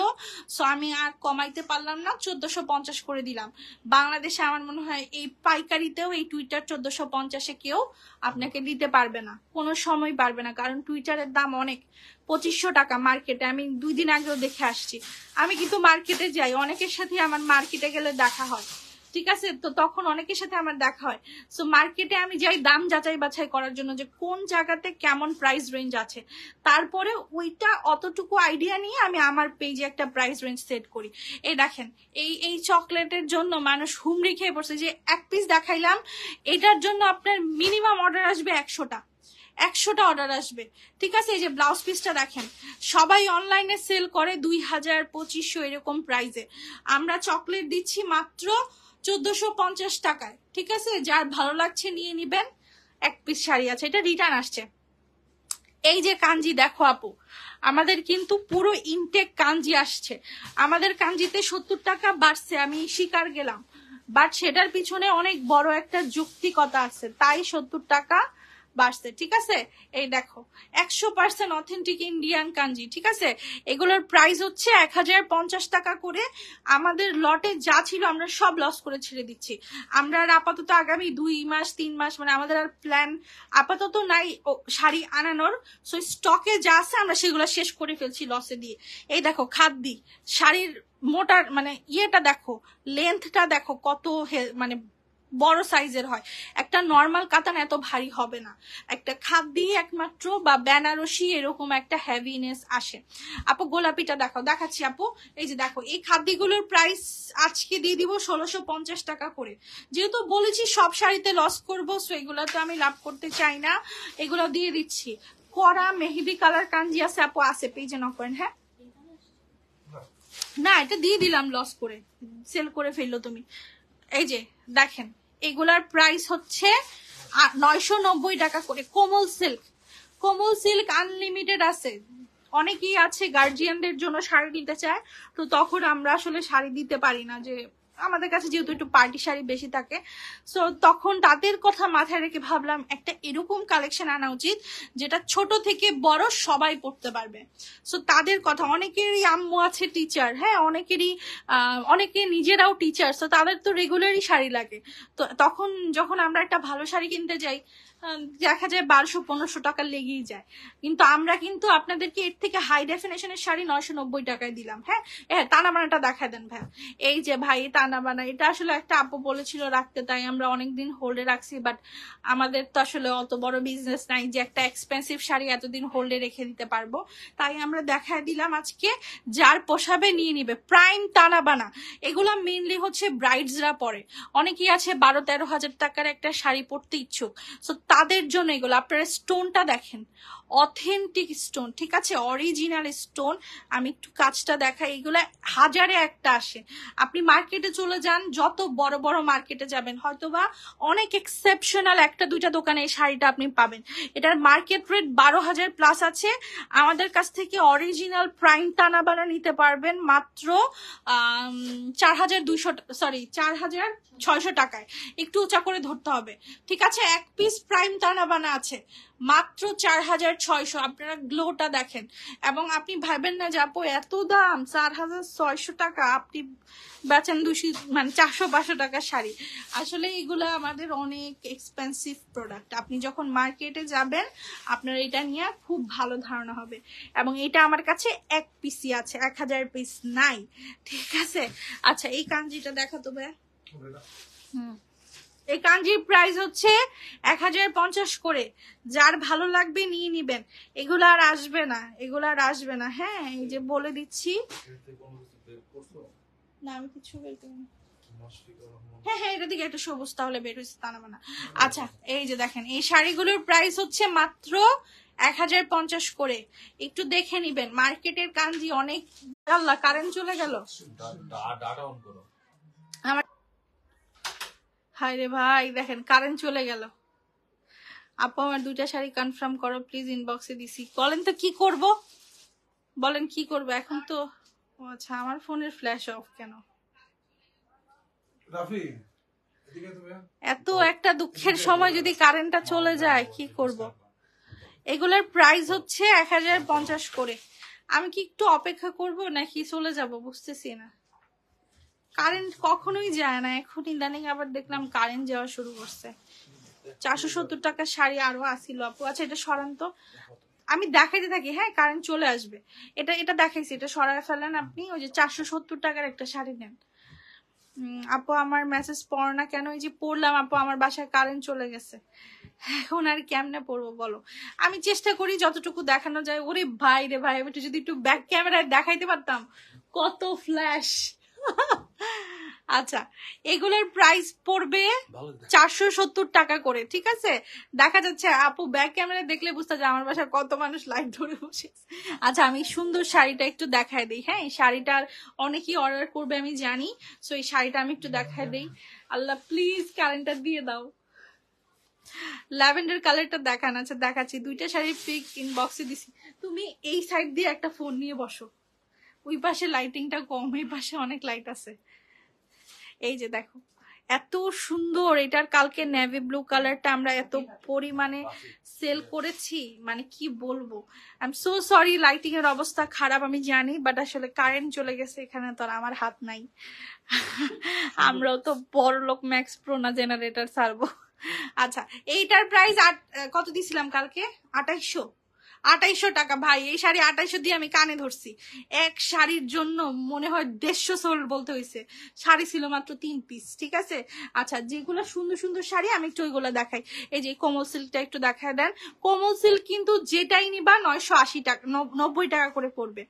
A: সো আমি আর কমাইতে পারলাম না, 1450 করে দিলাম। বাংলাদেশে আমার মনে হয় এই পাইকারিতেও এই টুইটার 1450-এ কেউ আপনাকে দিতে পারবে না, কোনো সময় পারবে না, কারণ টুইটারের দাম অনেক, 2500 টাকা মার্কেটে। আমি 2 দিন আগেও দেখে আসছি। আমি কিন্তু মার্কেটে যাই, অনেকের সাথে আমার মার্কেটে গেলে দেখা হয়, ঠিক আছে, তো তখন অনেকের সাথে আমার দেখা হয়। সো মার্কেটে আমি যাই দাম যাচাই বাছাই করার জন্য যে কোন জায়গাতে কেমন প্রাইস রেঞ্জ আছে, তারপরে ওইটা অতটুকু আইডিয়া নিয়ে আমি আমার পেজে একটা প্রাইস রেঞ্জ সেট করি। এই দেখেন এই চকলেটের জন্য মানুষ হুমড়ি খেয়ে পড়ছে, যে এক পিস দেখাইলাম, এটার জন্য আপনার মিনিমাম অর্ডার আসবে 100টা অর্ডার আসবে, ঠিক আছে। এই যে ব্লাউজ পিসটা দেখেন, সবাই অনলাইনে সেল করে 2000 2500 এরকম প্রাইসে, আমরা চকলেট দিচ্ছি মাত্র 1450 টাকায়, ঠিক আছে। যার ভালো লাগছে নিয়ে নিবেন। এক পিস শাড়ি আছে, এটা রিটার্ন আসছে। এই যে কাঞ্জি দেখো আপু, আমাদের কিন্তু পুরো ইনটেক কাঞ্জি আসছে। আমাদের কাঞ্জিতে 70 টাকা বাড়ছে, আমি স্বীকার গেলাম, বাট সেটার পিছনে অনেক বড় একটা যৌক্তিকতা আছে, তাই 70 টাকা বাড়ছে, ঠিক আছে। এই দেখো 100% অথেন্টিক ইন্ডিয়ান কাঞ্জি, ঠিক আছে। এগুলোর প্রাইস হচ্ছে 1050 টাকা করে। আমাদের লটে যা ছিল আমরা সব লস করে ছেড়ে দিচ্ছি। আমরা আর আপাতত আগামী 2 মাস 3 মাস মানে আমাদের আর প্ল্যান আপাতত নাই শাড়ি আনানোর। সো স্টকে যা আছে আমরা সেগুলো শেষ করে ফেলছি লসে দিয়ে। এই দেখো খাদ্দি শাড়ির মোটার মানে ইয়েটা দেখো, লেন্থটা দেখো কত মানে বড় সাইজের হয়। একটা নর্মাল কাতান এত ভারী হবে না, একটা খাদ্দি একমাত্র বা বেনারসি এরকম একটা হেভিনেস আসে। আপু গোলাপিটা দেখো, দেখাচ্ছি আপু, এই যে দেখো এই খাদ্যগুলোর প্রাইস আজকে দিয়ে দিব 1650 টাকা করে। যেহেতু বলেছি সব শাড়িতে লস করবো, সো এগুলো তো আমি লাভ করতে চাই না, এগুলো দিয়ে দিচ্ছি। কড়া মেহেদি কালার কাঞ্জি আছে আপু, আছে পেজে নক করেন। হ্যাঁ না এটা দিয়ে দিলাম, লস করে সেল করে ফেললো তুমি। এই যে দেখেন এগুলার প্রাইস হচ্ছে 990 টাকা করে। কোমল সিল্ক আনলিমিটেড আছে। অনেকেই আছে গার্জিয়ানদের জন্য শাড়ি নিতে চায়, তো তখন আমরা আসলে শাড়ি দিতে পারি না, যে আমাদের কাছে যেহেতু একটু পার্টি শাড়ি বেশি থাকে, সো তখন তাদের কথা মাথায় রেখে ভাবলাম একটা এরকম কালেকশন আনা উচিত যেটা ছোট থেকে বড় সবাই পড়তে পারবে। সো তাদের কথা, অনেকেরই আম্মু আছে টিচার, হ্যাঁ অনেকেরই অনেকে নিজেরাও টিচার, সো তাদের তো রেগুলারই শাড়ি লাগে। তো তখন যখন আমরা একটা ভালো শাড়ি কিনতে যাই, দেখা যায় 1200-1500 টাকা লেগেই যায়। কিন্তু আমরা কিন্তু আপনাদেরকে এর থেকে হাই ডেফিনেশনের শাড়ি 990 টাকায় দিলাম। হ্যাঁ তানাবানাটা দেখায় দেন ভাই। এই যে ভাই তানাবানা, এটা আসলে একটা আপু বলেছিল রাখতে, তাই আমরা অনেকদিন হোল্ডে রাখছি, বাট আমাদের তো আসলে অত বড় বিজনেস নাই যে একটা এক্সপেন্সিভ শাড়ি এতদিন হোল্ডে রেখে দিতে পারবো, তাই আমরা দেখায় দিলাম আজকে। যার পোষাবে নিয়ে নিবে। প্রাইম তানাবানা এগুলা মেইনলি হচ্ছে ব্রাইডসরা পরে, অনেকেই আছে 12-13 হাজার টাকার একটা শাড়ি পরতে ইচ্ছুক, সো তাদের জন্য এগুলো। আপনারা স্টোনটা দেখেন, অথেন্টিক স্টোন, ঠিক আছে, অরিজিনাল স্টোন। আমি একটু কাজটা দেখাই, এগুলা হাজারে একটা আসে। আপনি মার্কেটে চলে যান, যত বড় বড় মার্কেটে যাবেন হয়তোবা অনেক এক্সেপশনাল 1-2টা দোকানে এই শাড়িটা আপনি পাবেন। এটার মার্কেট রেট 12,000 প্লাস আছে। আমাদের কাছ থেকে অরিজিনাল প্রাইম তানাবানা নিতে পারবেন মাত্র 4,600 টাকায়। একটু উঁচা করে ধরতে হবে, ঠিক আছে। এক পিস প্রাইম তানাবানা আছে মাত্র 4,600। আপনারা গ্লোটা দেখেন, এবং আপনি ভাবেন না যে আপু এত দাম, 4,600 টাকা আপনি বেচেন 200 মানে 400-500 টাকার শাড়ি। আসলে এগুলো আমাদের অনেক এক্সপেন্সিভ প্রোডাক্ট। আপনি যখন মার্কেটে যাবেন আপনার এটা নিয়ে খুব ভালো ধারণা হবে। এবং এটা আমার কাছে এক পিসই আছে, 1000 পিস নাই, ঠিক আছে। আচ্ছা এই কাঞ্জিটা দেখাতো ভাই। এই কাঞ্জির প্রাইস হচ্ছে 1050 করে। যার ভালো লাগবে নিয়ে নিবেন। এগুলো আর আসবে না, এগুলো আর আসবে না। হ্যাঁ এই যে বলে দিচ্ছি, না আমি কিছু বের করিনি। হ্যাঁ এটা দিকে একটা সবুজ তাহলে বের হয়েছে, তা না। আচ্ছা এই যে দেখেন এই শাড়িগুলোর প্রাইস হচ্ছে মাত্র 1050 করে। একটু দেখে নিবেন, মার্কেটের কাঞ্জি অনেক। আল্লাহ কারেন্ট চলে গেল আমার। হায় রে ভাই দেখেন কারেন্ট চলে গেল। আপু আমার 2টা শাড়ি কনফার্ম করো প্লিজ, ইনবক্সে দিছি। বলেন তো কি করব, বলেন কি করব এখন তো। ও আচ্ছা, আমার ফোনের ফ্ল্যাশ অফ কেন?
B: রাফি, এদিকে তুমি।
A: এত একটা দুঃখের সময় যদি কারেন্টটা চলে যায় কি করব। এগুলোর প্রাইস হচ্ছে 1050 করে। আমি কি একটু অপেক্ষা করব নাকি চলে যাব বুঝতেছি না। কারেন্ট কখনোই যায় না, এখন ইদানিং আবার দেখলাম কারেন্ট যাওয়া শুরু করছে। 470 টাকার শাড়ি আরো আসিল আপু। আচ্ছা এটা সরান তো, আমি দেখাইতে থাকি। হ্যাঁ কারেন্ট চলে আসবে। এটা এটা দেখাইছি, এটা সরায় ফেলেন আপনি। ওই যে 470 টাকার একটা শাড়ি নেন। আপু আমার মেসেজ পড় না কেন? এই যে পড়লাম আপু, আমার বাসায় কারেন্ট চলে গেছে, এখন আর কেমনে পড়বো বলো। আমি চেষ্টা করি যতটুকু দেখানো যায়। ওরে ভাই রে ভাই, আমি যদি একটু ব্যাক ক্যামেরায় দেখাইতে পারতাম, কত ফ্ল্যাশ। আচ্ছা এগুলোর প্রাইস পড়বে 470 টাকা করে, ঠিক আছে? দেখা যাচ্ছে আপু ব্যাক ক্যামেরা দেখলে বুঝতে যায় আমার বাসায় কত মানুষ লাইট ধরে বসে। আচ্ছা আমি সুন্দর শাড়িটা একটু দেখায় দিই। হ্যাঁ এই শাড়িটার অনেকেই অর্ডার করবে আমি জানি, সো এই শাড়িটা আমি একটু দেখায় দিই। আল্লাহ প্লিজ কারেন্টটা দিয়ে দাও। ল্যাভেন্ডার কালারটা দেখান। আচ্ছা দেখাচ্ছি, 2টা শাড়ির পিক ইনবক্সে দিছি। তুমি এই সাইড দিয়ে একটা ফোন নিয়ে বসো, ওই পাশে লাইটিংটা কম, এই পাশে অনেক লাইট আছে। এই যে দেখো এত সুন্দর। এটার কালকে নেভি ব্লু কালারটা আমরা এত পরিমাণে সেল করেছি, মানে কি বলবো। I am so sorry, lighting এর অবস্থা খারাপ আমি জানি, বাট আসলে কারেন্ট চলে গেছে, এখানে তো আর আমার হাত নাই। আমরাও তো বড় লোক, ম্যাক্স প্রো না জেনারেটর ছাড়বো। আচ্ছা এইটার প্রাইস কত দিছিলাম কালকে? 2800 টাকা। ভাই এই শাড়ি 2800 দিয়ে আমি কানে ধরছি। এক শাড়ির জন্য মনে হয় 150 সোল বলতে হয়েছে। শাড়ি ছিল মাত্র 3 পিস, ঠিক আছে? আচ্ছা যেগুলো সুন্দর সুন্দর শাড়ি আমি একটু ওইগুলো দেখাই। এই যে কোমল সিল্কটা একটু দেখায় দেন। কোমল সিল্ক কিন্তু যেটাই নিবা 980 টাকা 90 টাকা করে পড়বে।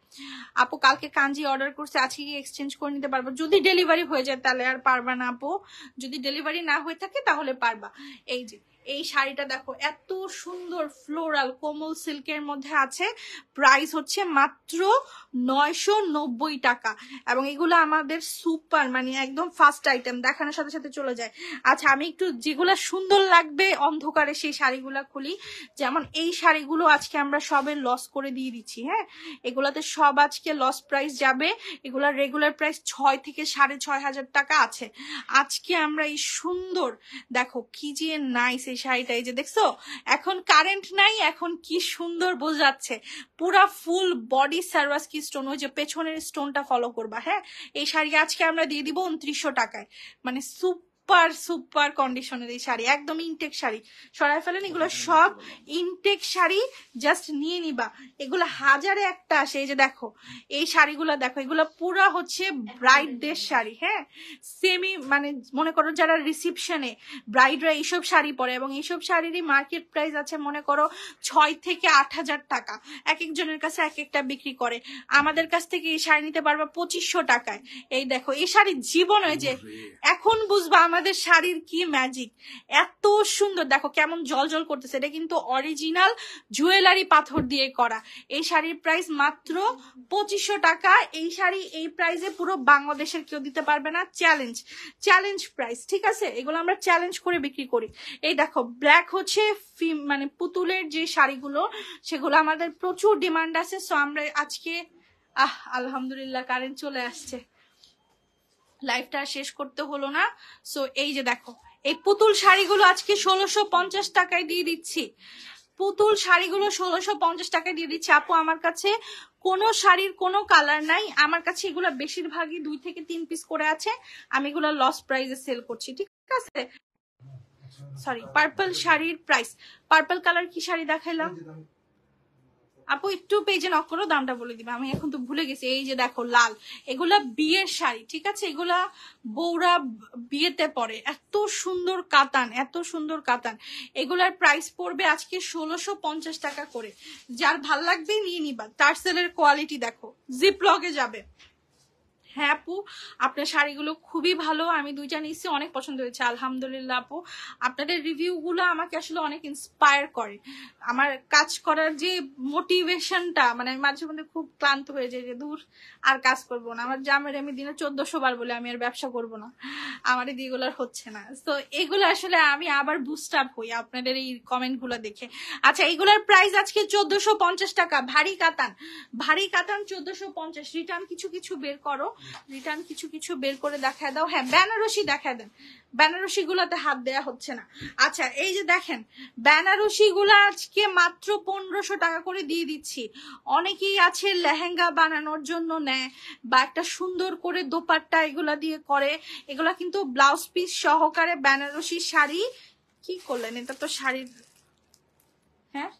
A: আপু কালকে কাঞ্জি অর্ডার করছে, আজকে কি এক্সচেঞ্জ করে নিতে পারবো? যদি ডেলিভারি হয়ে যায় তাহলে আর পারবা না আপু, যদি ডেলিভারি না হয়ে থাকে তাহলে পারবা। এই যে এই শাড়িটা দেখো এত সুন্দর ফ্লোরাল কোমল সিল্কের মধ্যে আছে। প্রাইস হচ্ছে মাত্র 990 টাকা। এবং এগুলো আমাদের সুপার, মানে একদম ফার্স্ট আইটেম, দেখানোর সাথে সাথে চলে যায়। আচ্ছা আমি একটু যেগুলা সুন্দর লাগবে অন্ধকারে সেই শাড়িগুলা খুলি। যেমন এই শাড়িগুলো আজকে আমরা সবে লস করে দিয়ে দিচ্ছি। হ্যাঁ এগুলাতে সব আজকে লস প্রাইস যাবে। এগুলার রেগুলার প্রাইস 6 থেকে 6500 টাকা আছে। আজকে আমরা এই সুন্দর, দেখো কি যে নাইস এই শাড়িটা। এই যে দেখছো এখন কারেন্ট নাই, এখন কি সুন্দর বোঝাচ্ছে। পুরা ফুল বডি সার্ভাসকি স্টোন, ওই যে পেছনের স্টোনটা ফলো করবা। হ্যাঁ এই শাড়ি আজকে আমরা দিয়ে দিব 2900 টাকায়। মানে সুপার সুপার কন্ডিশনের এই শাড়ি, একদম ইনটেক শাড়ি। সরাই ফেলেন, এগুলো সব ইনটেক শাড়ি, জাস্ট নিয়ে নিবা। এগুলো হাজারে একটা আসে। এই যে দেখো এই শাড়িগুলো দেখো, এগুলো পুরা হচ্ছে ব্রাইডদের শাড়ি। হ্যাঁ সেমি, মানে মনে করো যারা রিসিপশনে ব্রাইডরা এইসব শাড়ি পরে, এবং এইসব শাড়িরই মার্কেট প্রাইস আছে মনে করো 6 থেকে 8000 টাকা। এক একজনের কাছে এক একটা বিক্রি করে। আমাদের কাছ থেকে এই শাড়ি নিতে পারবা 2500 টাকায়। এই দেখো এই শাড়ি জীবন, হয়ে যে এখন বুঝবা আমাদের শাড়ির কি ম্যাজিক। এত সুন্দর, দেখো কেমন জল জল করতেছে। এটা কিন্তু অরিজিনাল জুয়েলারি পাথর দিয়ে করা। এই শাড়ির প্রাইস মাত্র 2500 টাকা। এই শাড়ি এই প্রাইসে পুরো বাংলাদেশের কেউ দিতে পারবে না। চ্যালেঞ্জ, চ্যালেঞ্জ প্রাইস, ঠিক আছে? এগুলো আমরা চ্যালেঞ্জ করে বিক্রি করি। এই দেখো ব্ল্যাক হচ্ছে মানে পুতুলের যে শাড়িগুলো, সেগুলো আমাদের প্রচুর ডিমান্ড আছে। সো আমরা আজকে আলহামদুলিল্লাহ কারেন্ট চলে আসছে, লাইফটা শেষ করতে হলো না। সো এই যে দেখো এই পুতুল শাড়িগুলো আজকে 1650 টাকায় দিয়ে দিচ্ছি। পুতুল শাড়িগুলো 1650 টাকায় দিয়ে দিচ্ছি। আপু আমার কাছে কোনো শাড়ির কোনো কালার নাই, আমার কাছে এগুলো বেশিরভাগই 2 থেকে 3 পিস করে আছে। আমি এগুলো লস প্রাইসে সেল করছি, ঠিক আছে? সরি, পার্পল শাড়ির প্রাইস, পার্পল কালার কি শাড়ি দেখাইলাম আপু? একটু পেজে নক করো, দামটা বলে দিবে, আমি এখন তো ভুলে গেছি। এই যে দেখো লাল, এগুলা বিয়ের শাড়ি, ঠিক আছে? এগুলা বউরা বিয়েতে পরে। এত সুন্দর কাতান, এত সুন্দর কাতান। এগুলার প্রাইস পড়বে আজকে 1650 টাকা করে। যার ভাল লাগবে নিয়ে নিবা। টার্সেলের কোয়ালিটি দেখো, জিপ লগে যাবে। হ্যাঁ আপু, আপনার শাড়িগুলো খুবই ভালো, আমি দুইটা নিচ্ছি, অনেক পছন্দ হয়েছে আলহামদুলিল্লাহ আপু। আপনাদের রিভিউগুলো আমাকে আসলে অনেক ইন্সপায়ার করে, আমার কাজ করার যে মোটিভেশনটা, মানে আমি মাঝে মধ্যে খুব ক্লান্ত হয়ে যাই যে দূর আর কাজ করব না, আমার জামের আমি দিনে 1400 বার বলে আমি আর ব্যবসা করব না, আমার এগুলো আর হচ্ছে না। তো এগুলো আসলে আমি আবার বুস্ট আপ হই আপনাদের এই কমেন্ট গুলো দেখে। আচ্ছা, এগুলোর প্রাইস আজকে 1450 টাকা, ভারী কাতান, ভারী কাতান 1450। রিটার্ন কিছু কিছু বের করো, রিটার্ন কিছু কিছু বের করে দেখায় দাও। হ্যাঁ বেনারসি দেখায় দেন, বেনারসি গুলাতে হাত দেয়া হচ্ছে না। আচ্ছা এই যে দেখেন, বেনারসি গুলা আজকে মাত্র 1500 টাকা করে দিয়ে দিচ্ছি। অনেকেই আছে লেহেঙ্গা বানানোর জন্য নেয় বা একটা সুন্দর করে দোপাট্টা এগুলা দিয়ে করে, এগুলা কিন্তু ব্লাউজ পিস সহকারে বেনারসি শাড়ি। কি করলেন, এটা তো শাড়ির, হ্যাঁ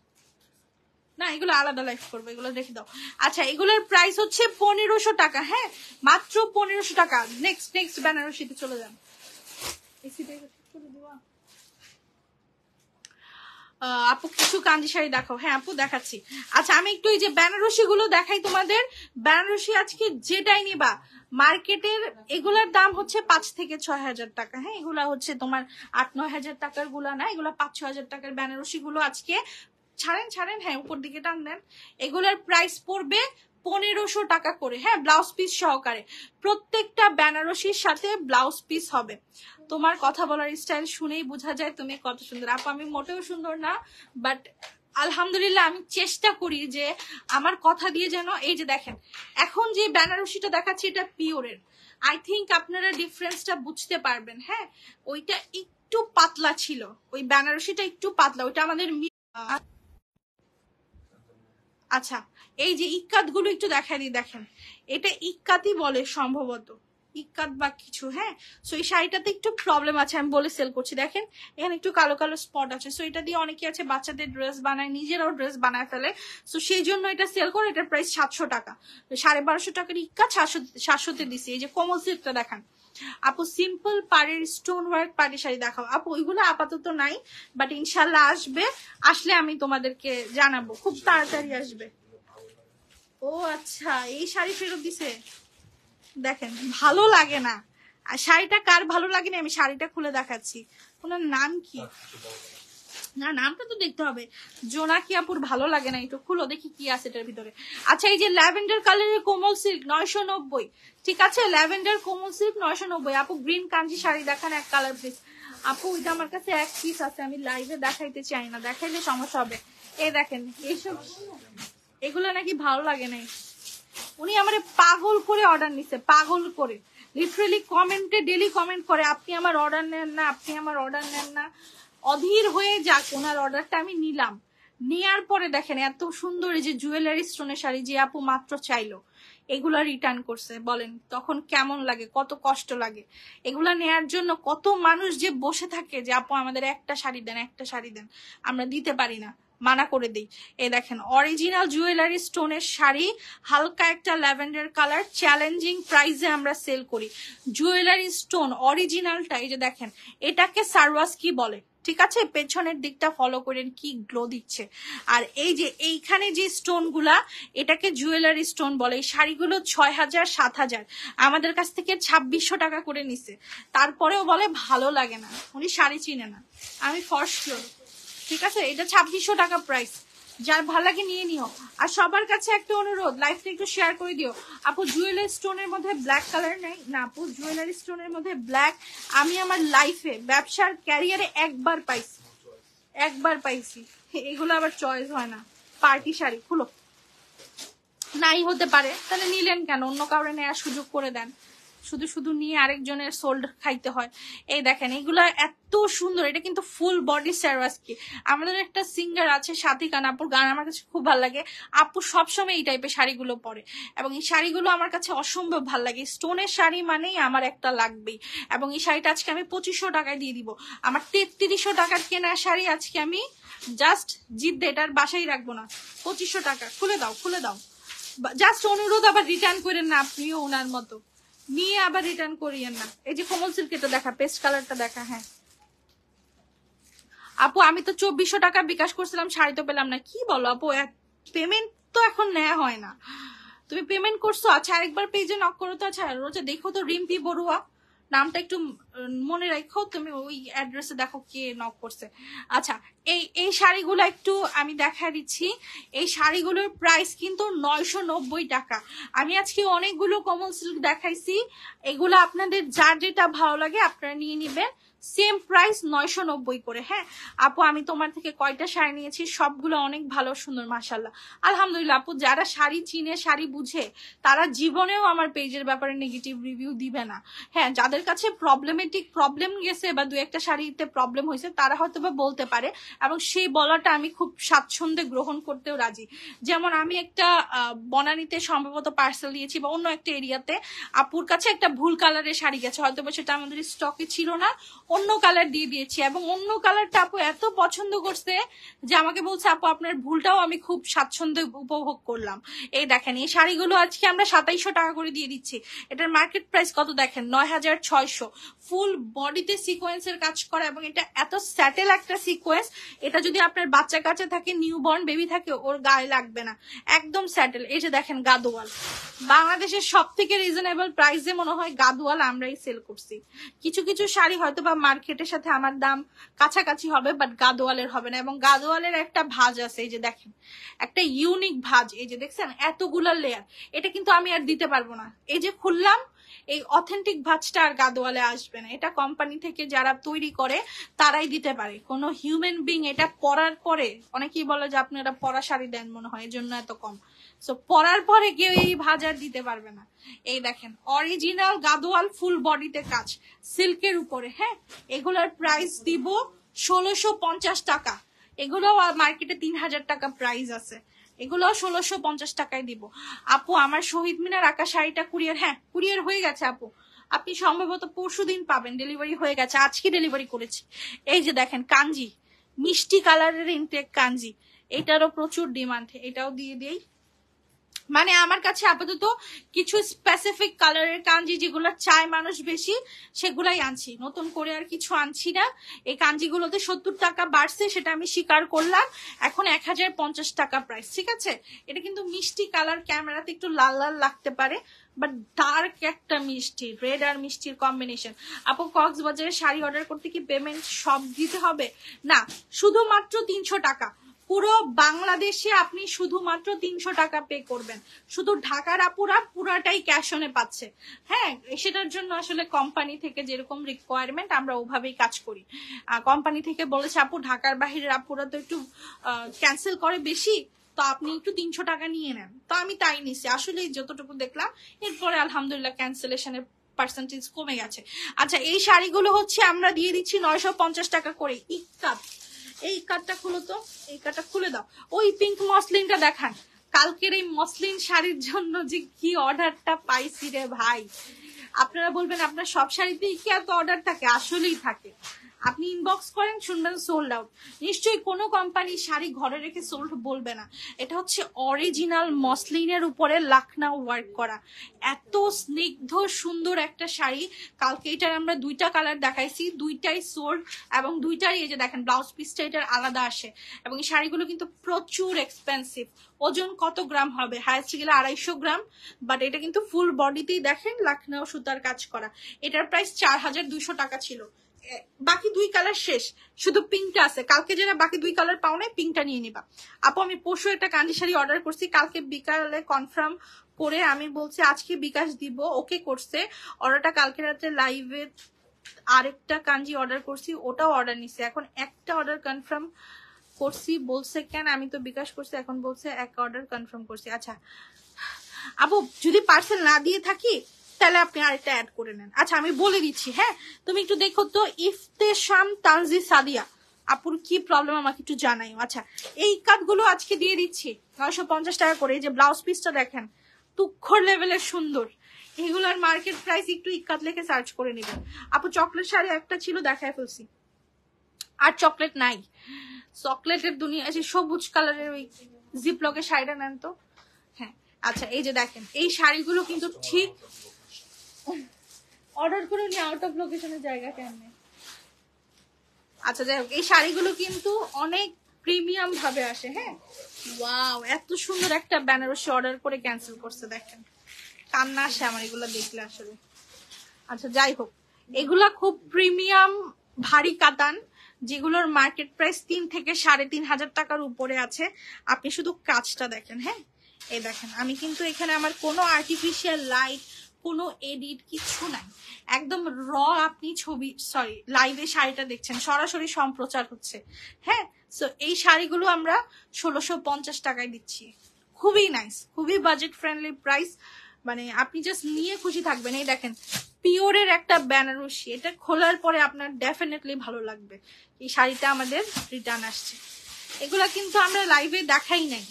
A: না এগুলো আলাদা লাইফ করবো, এগুলো রেখে দাও। আচ্ছা এগুলোর প্রাইস হচ্ছে 1500 টাকা, হ্যাঁ মাত্র 1500 টাকা। নেক্সট নেক্সট বেনারসিতে চলে যান। আপু কিছু কাঞ্জি শাড়ি দেখাও। হ্যাঁ আপু দেখাচ্ছি। আচ্ছা আমি একটু এই যে বেনারসি গুলো দেখাই তোমাদের। বেনারসি আজকে যেটাই নিবা মার্কেটের, এগুলার দাম হচ্ছে 5 থেকে 6000 টাকা। হ্যাঁ এগুলা হচ্ছে তোমার 8-9 হাজার টাকার গুলা না, এগুলা 5-6 হাজার টাকার বেনারসি গুলো আজকে। ছাড়েন ছাড়েন, হ্যাঁ উপর দিকে টান দেন। এগুলার প্রাইস পড়বে 1500 টাকা করে, হ্যাঁ ব্লাউজ পিস সহকারে। প্রত্যেকটা বেনারসির সাথে ব্লাউজ পিস হবে। তোমার কথা বলার স্টাইল শুনেই বোঝা যায় তুমি কত সুন্দর। আপু আমি মোটেও সুন্দর না, বাট আলহামদুলিল্লাহ আমি চেষ্টা করি যে আমার কথা দিয়ে যেন, এই যে দেখেন এখন যে বেনারসিটা দেখাচ্ছি এটা পিওরের, আই থিঙ্ক আপনারা ডিফারেন্সটা বুঝতে পারবেন। হ্যাঁ ওইটা একটু পাতলা ছিল, ওই বেনারসিটা একটু পাতলা, ওইটা আমাদের আচ্ছা এই যে ইক্কাত গুলো একটু দেখাই দিই, দেখেন এটা ইক্কাতই বলে সম্ভবত, ইক্কাত বা কিছু। হ্যাঁ সো এই শাড়িটাতে একটু প্রবলেম আছে, আমি বলে সেল করছি। দেখেন এখানে একটু কালো কালো স্পট আছে, সো এটা দিয়ে অনেকে আছে বাচ্চাদের ড্রেস বানায়, নিজেরাও ড্রেস বানায় ফেলে, সো সেই জন্য এটা সেল করে। এটার প্রাইস 700 টাকা, 1250 টাকার ইক্কাত 700-তে দিছি। এই যে কোমল সিল্কটা দেখান আপু, সিম্পল পাড়ের স্টোন ওয়ার্ক পাড়ি শাড়ি দেখাও। আপু ওইগুলো আপাতত নাই, বাট ইনশাল্লাহ আসবে, আসলে আমি তোমাদেরকে জানাবো, খুব তাড়াতাড়ি আসবে। ও আচ্ছা এই শাড়ি ফেরত দিছে, দেখেন ভালো লাগে না। আর শাড়িটা কার ভালো লাগে না, আমি শাড়িটা খুলে দেখাচ্ছি। ওনার নাম কি, না নামটা তো দেখতে হবে। জোনাকি আপুর ভালো লাগে না, একটু খুলো দেখি কি আছে এটার ভিতরে। আচ্ছা এই যে ল্যাভেন্ডার কালারের কোমল সিল্ক 990, ঠিক আছে ল্যাভেন্ডার কোমল সিল্ক 990। আপু গ্রিন কাঞ্জি শাড়ি দেখান এক কালার প্লিজ। আপু এটা আমার কাছে এক পিস আছে, আমি লাইভে দেখাইতে চাই না, দেখাইলে সমস্যা হবে। এই দেখেন এইসব, এগুলো নাকি ভালো লাগে নাই। উনি আমারে পাগল করে অর্ডার নিছে, পাগল করে, লিটারালি কমেন্টে ডেলি কমেন্ট করে আপনি আমার অর্ডার নেন না, আপনি আমার অর্ডার নেন না। অধীর হয়ে যাক, ওনার অর্ডারটা আমি নিলাম, নেয়ার পরে দেখেন এত সুন্দর এই যে জুয়েলারি স্টোনের শাড়ি যে আপু মাত্র চাইলো, এগুলা রিটার্ন করছে। বলেন তখন কেমন লাগে, কত কষ্ট লাগে। এগুলা নেয়ার জন্য কত মানুষ যে বসে থাকে যে আপু আমাদের একটা শাড়ি দেন, একটা শাড়ি দেন, আমরা দিতে পারি না, মানা করে দিই। এই দেখেন অরিজিনাল জুয়েলারি স্টোনের শাড়ি, হালকা একটা ল্যাভেন্ডার কালার, চ্যালেঞ্জিং প্রাইসে আমরা সেল করি। জুয়েলারি স্টোন অরিজিনালটা, এই যে দেখেন এটাকে সারওয়াস কি বলে, ঠিক আছে পেছনের দিকটা ফলো করেন কি গ্লো দিচ্ছে। আর এই যে এইখানে যে স্টোন গুলা, এটাকে জুয়েলারি স্টোন বলে। এই শাড়িগুলো 6000-7000, আমাদের কাছ থেকে 2600 টাকা করে নিছে, তারপরেও বলে ভালো লাগে না, উনি শাড়ি চিনে না। আমি ফার্স্ট ফ্লোর, ঠিক আছে এটা 2600 টাকা প্রাইস, যার ভালো লাগে নিয়ে নিও। আর সবার কাছে একটা অনুরোধ, লাইফটা একটু শেয়ার করে দিও। আপু জুয়েলারি স্টোনের মধ্যে ব্ল্যাক কালার নেই না আপু, জুয়েলারি স্টোনের মধ্যে ব্ল্যাক আমি আমার লাইফে ব্যবসার ক্যারিয়ারে একবার পাইছি, একবার পাইছি। এগুলো আবার চয়েস হয় না। পার্টি শাড়ি খুলো, নাই হতে পারে তাহলে নিলেন কেন, অন্য কাউরে নেওয়ার সুযোগ করে দেন, শুধু শুধু নিয়ে আরেকজনের সোল্ড খাইতে হয়। এই দেখেন এগুলা এত সুন্দর, এটা কিন্তু ফুল বডি সারওয়াসকি। আমাদের একটা সিঙ্গার আছে সাথী খান, আপুর গান আমার কাছে খুব ভালো লাগে। আপু সবসময় এই টাইপের শাড়িগুলো পরে, এবং এই শাড়িগুলো আমার কাছে অসম্ভব ভালো লাগে। স্টোনের শাড়ি মানেই আমার একটা লাগবেই, এবং এই শাড়িটা আজকে আমি 2500 টাকায় দিয়ে দিব। আমার 3300 টাকার কেনা শাড়ি আজকে আমি জাস্ট জিদ্দে এটার বাসায় রাখবো না, 2500 টাকা। খুলে দাও খুলে দাও, জাস্ট অনুরোধ, আবার রিটার্ন করেন না আপনিও ওনার মতো, নিয়ে আবার রিটার্ন করিয়েন না। এই যে কোমল সিল্কেরটা দেখা, পেস্ট কালারটা দেখা। হ্যাঁ আপু আমি তো 2400 টাকা বিকাশ করছিলাম, শাড়ি তো পেলাম না। কি বলো আপু, পেমেন্ট তো এখন নেওয়া হয় না, তুমি পেমেন্ট করছো? আচ্ছা আরেকবার পেজে নক করো তো। আচ্ছা রোজা দেখো তো, রিম্পি বড়ুয়া নামটা একটু মনে রাখো, তুমি ওই অ্যাড্রেসে দেখো কে নক করছে। আচ্ছা এই শাড়িগুলো একটু আমি দেখা দিচ্ছি। এই শাড়িগুলোর প্রাইস কিন্তু 990 টাকা। আমি আজকে অনেকগুলো কমল সিল্ক দেখাইছি, এগুলো আপনাদের যার যেটা ভালো লাগে আপনারা নিয়ে নিবেন। সেম প্রাইস 990 করে। হ্যাঁ আপু, আমি তোমার থেকে কয়টা শাড়ি নিয়েছি, সবগুলো অনেক ভালো সুন্দর মাশাল্লাহ আলহামদুলিল্লাহ। আপু যারা শাড়ি চিনে শাড়ি বুঝে তারা জীবনেও আমার পেজের ব্যাপারে নেগেটিভ রিভিউ দিবে না। হ্যাঁ যাদের কাছে প্রবলেম গেছে বা দু একটা শাড়িতে প্রবলেম হয়েছে তারা হয়তো বা বলতে পারে, এবং সেই বলাটা আমি খুব স্বাচ্ছন্দ্যে গ্রহণ করতেও রাজি। যেমন আমি একটা বনানীতে সম্ভবত পার্সেল দিয়েছি বা অন্য একটা এরিয়াতে, আপুর কাছে একটা ভুল কালারের শাড়ি গেছে, হয়তো বা সেটা আমাদের স্টকে ছিল না, অন্য কালার দিয়ে দিয়েছি, এবং অন্য কালারটা আপু এত পছন্দ করছে যে আমাকে বলছে আপু আপনার ভুলটাও আমি খুব স্বাচ্ছন্দ্যে উপভোগ করলাম। এই দেখেন এই শাড়িগুলো আজকে আমরা 2700 টাকা করে দিয়ে দিচ্ছি। এটার মার্কেট প্রাইস কত দেখেন, 9600। ফুল বডিতে সিকোয়েন্সের কাজ করা, এবং এটা এত স্যাটেল একটা সিকোয়েন্স, এটা যদি আপনার বাচ্চা কাচ্চা থাকে, নিউবর্ন বেবি থাকে, ওর গায়ে লাগবে না, একদম স্যাটেল। এই যে দেখেন গাদোয়াল, বাংলাদেশের সব থেকে রিজনেবল প্রাইসে মনে হয় গাদোয়াল আমরাই সেল করছি। কিছু কিছু শাড়ি হয়তো বা মার্কেটের সাথে আমার দাম কাছাকাছি হবে, বাট গাদোয়ালের হবে না। এবং গাদোয়ালের একটা ভাঁজ আছে, এই যে দেখেন একটা ইউনিক ভাঁজ, এই যে দেখছেন এতগুলা লেয়ার, এটা কিন্তু আমি আর দিতে পারবো না। এই যে খুললাম, এই অথেন্টিক ভাঁজটা আর গাদোয়ালে আসবে না। এটা কোম্পানি থেকে যারা তৈরি করে তারাই দিতে পারে, কোনো হিউম্যান বিং এটা পরার পরে, অনেকেই বলে যে আপনি এটা পরা শাড়ি দেন মনে হয় এজন্য এত কম, সো পরার পরে কেউ এই ভাঁজ আর দিতে পারবে না। এই দেখেন অরিজিনাল গাদোয়াল ফুল বডিতে কাজ সিল্কের উপরে। হ্যাঁ এগুলোর প্রাইস দিব 1650 টাকা। এগুলো মার্কেটে 3000 টাকা প্রাইস আছে, এগুলো 1650 টাকায় দিব। আপু আমার শহীদ মিনার আঁকা শাড়িটা কুরিয়ার, হ্যাঁ কুরিয়ার হয়ে গেছে আপু, আপনি সম্ভবত পরশুদিন পাবেন, ডেলিভারি হয়ে গেছে, আজকে ডেলিভারি করেছি। এই যে দেখেন কাঞ্জি, মিষ্টি কালারের ইনটেক কাঞ্জি, এটারও প্রচুর ডিমান্ড, এটাও দিয়ে দিই। মানে আমার কাছে আপাতত কিছু স্পেসিফিক কালারের কাঞ্জি যেগুলো চায় মানুষ বেশি, সেগুলাই আনছি, নতুন করে আর কিছু আনছি না। এই কাঞ্জিগুলোতে 70 টাকা বাড়ছে, সেটা আমি স্বীকার করলাম, এখন 1050 টাকা প্রাইস। ঠিক আছে, এটা কিন্তু মিষ্টি কালার, ক্যামেরাতে একটু লাল লাল লাগতে পারে, বাট ডার্ক একটা মিষ্টি, রেড আর মিষ্টির কম্বিনেশন। আপু কক্সবাজারে শাড়ি অর্ডার করতে কি পেমেন্ট সব দিতে হবে? না, শুধুমাত্র 300 টাকা। পুরো বাংলাদেশে আপনি শুধুমাত্র 300 টাকা পে করবেন। শুধু ঢাকার আপুরা পুরাটাই ক্যাশ অনে পাচ্ছে। হ্যাঁ সেটার জন্য আসলে কোম্পানি থেকে যেরকম রিকোয়ারমেন্ট আমরা ওভাবেই কাজ করি। কোম্পানি থেকে বলেছে আপু ঢাকার বাহিরের আপুরা তো একটু ক্যান্সেল করে বেশি, তো আপনি একটু 300 টাকা নিয়ে নেন, তো আমি তাই নিছি আসলে যতটুকু দেখলাম। এরপরে আলহামদুলিল্লাহ ক্যান্সেলেশনের পার্সেন্টেজ কমে গেছে। আচ্ছা এই শাড়িগুলো হচ্ছে আমরা দিয়ে দিচ্ছি 950 টাকা করে। ইকাত, এই কাটটা খুলো তো, এই কাটটা খুলে দাও। ওই পিঙ্ক মসলিনটা দেখান, কালকের এই মসলিন শাড়ির জন্য যে কি অর্ডারটা পাইছি রে ভাই। আপনারা বলবেন আপনার সব শাড়িতেই কি এত অর্ডার থাকে? আসলেই থাকে। আপনি ইনবক্স করেন শুনবেন সোল্ড আউট। নিশ্চয়ই কোনো কোম্পানি শাড়ি ঘরে রেখে সোল্ড বলবে না। এটা হচ্ছে অরিজিনাল মসলিনের উপরে লাখনাউ ওয়ার্ক করা, এত স্নিগ্ধ সুন্দর একটা শাড়ি। কালকে এটার আমরা 2টা কালার দেখাইছি, 2টাই সোল্ড, এবং 2টাই এই যে দেখেন ব্লাউজ পিসটা এটার আলাদা আসে। এবং এই শাড়িগুলো কিন্তু প্রচুর এক্সপেন্সিভ। ওজন কত গ্রাম হবে? হাইস্ট গেলে 250 গ্রাম, বাট এটা কিন্তু ফুল বডিতেই দেখেন লাখনাউ সুতার কাজ করা। এটার প্রাইস 4200 টাকা ছিল। বাকি 2 কালার শেষ, শুধু পিঙ্কটা আছে। কালকে যারা বাকি 2 কালার পাও নাই পিঙ্কটা নিয়ে নিবা। আপু আমি পরশু একটা কাঞ্জি শাড়ি অর্ডার করছি, কালকে বিকালে কনফার্ম করে আমি বলছি আজকে বিকাশ দিব, ওকে করছে অর্ডারটা। কালকে রাত্রে লাইভে আরেকটা কাঞ্জি অর্ডার করছি, ওটাও অর্ডার নিছে। এখন একটা অর্ডার কনফার্ম করছি, বলছে কেন আমি তো বিকাশ করছি, এখন বলছে এক অর্ডার কনফার্ম করছি। আচ্ছা আপু যদি পার্সেল না দিয়ে থাকি তাহলে আপনি আরেকটা অ্যাড করে নেন। আচ্ছা আমি বলে দিচ্ছি, হ্যাঁ তুমি একটু দেখো তো, ইফতেশাম তানজি সাদিয়া আপুর কি প্রবলেম আমাকে একটু জানাই। আচ্ছা এই কাটগুলো আজকে দিয়ে দিচ্ছি 950 টাকা করে। এই যে ব্লাউজ পিসটা দেখেন তুক্ষর লেভেলের সুন্দর, এগুলার মার্কেট প্রাইস একটু ইকাত লেখে সার্চ করে নেবেন। আপু চকলেট শাড়ি একটা ছিল দেখায় ফেলছি, আর চকলেট নাই। চকলেটের দুনিয়া আছে, সবুজ কালারের ওই জিপলকের শাড়িটা নেন তো। হ্যাঁ আচ্ছা এই যে দেখেন এই শাড়িগুলো কিন্তু ঠিক অর্ডার করে নিয়ে আউট অফ লোকেশনের জায়গা কেমনে। আচ্ছা যাই হোক এই শাড়িগুলো কিন্তু অনেক প্রিমিয়াম ভাবে আসে। হ্যাঁ ওয়াও, এত সুন্দর একটা বেনারসি অর্ডার করে ক্যান্সেল করছে, দেখেন কান্না আসে আমার এগুলো দেখলে আসলে। আচ্ছা যাই হোক, এগুলা খুব প্রিমিয়াম ভারী কাতান, যেগুলোর মার্কেট প্রাইস 3 থেকে 3,500 টাকার উপরে আছে। আপনি শুধু কাজটা দেখেন। হ্যাঁ, এই দেখেন, আমি কিন্তু এখানে আমার কোনো আর্টিফিশিয়াল লাইট, কোনো এডিট কিছু নাই, একদম র। আপনি ছবি সরি লাইভে শাড়িটা দেখছেন, সরাসরি সম্প্রচার হচ্ছে। হ্যাঁ, সো এই শাড়িগুলো আমরা 1650 টাকায় দিচ্ছি। খুবই নাইস, খুবই বাজেট ফ্রেন্ডলি প্রাইস, মানে আপনি জাস্ট নিয়ে খুশি থাকবেন। এই দেখেন, পিওরের একটা বেনারসি, এটা খোলার পরে আপনার ডেফিনেটলি ভালো লাগবে। এই শাড়িটা আমাদের রিটার্ন আসছে। এগুলা কিন্তু আমরা লাইভে দেখাই নাই,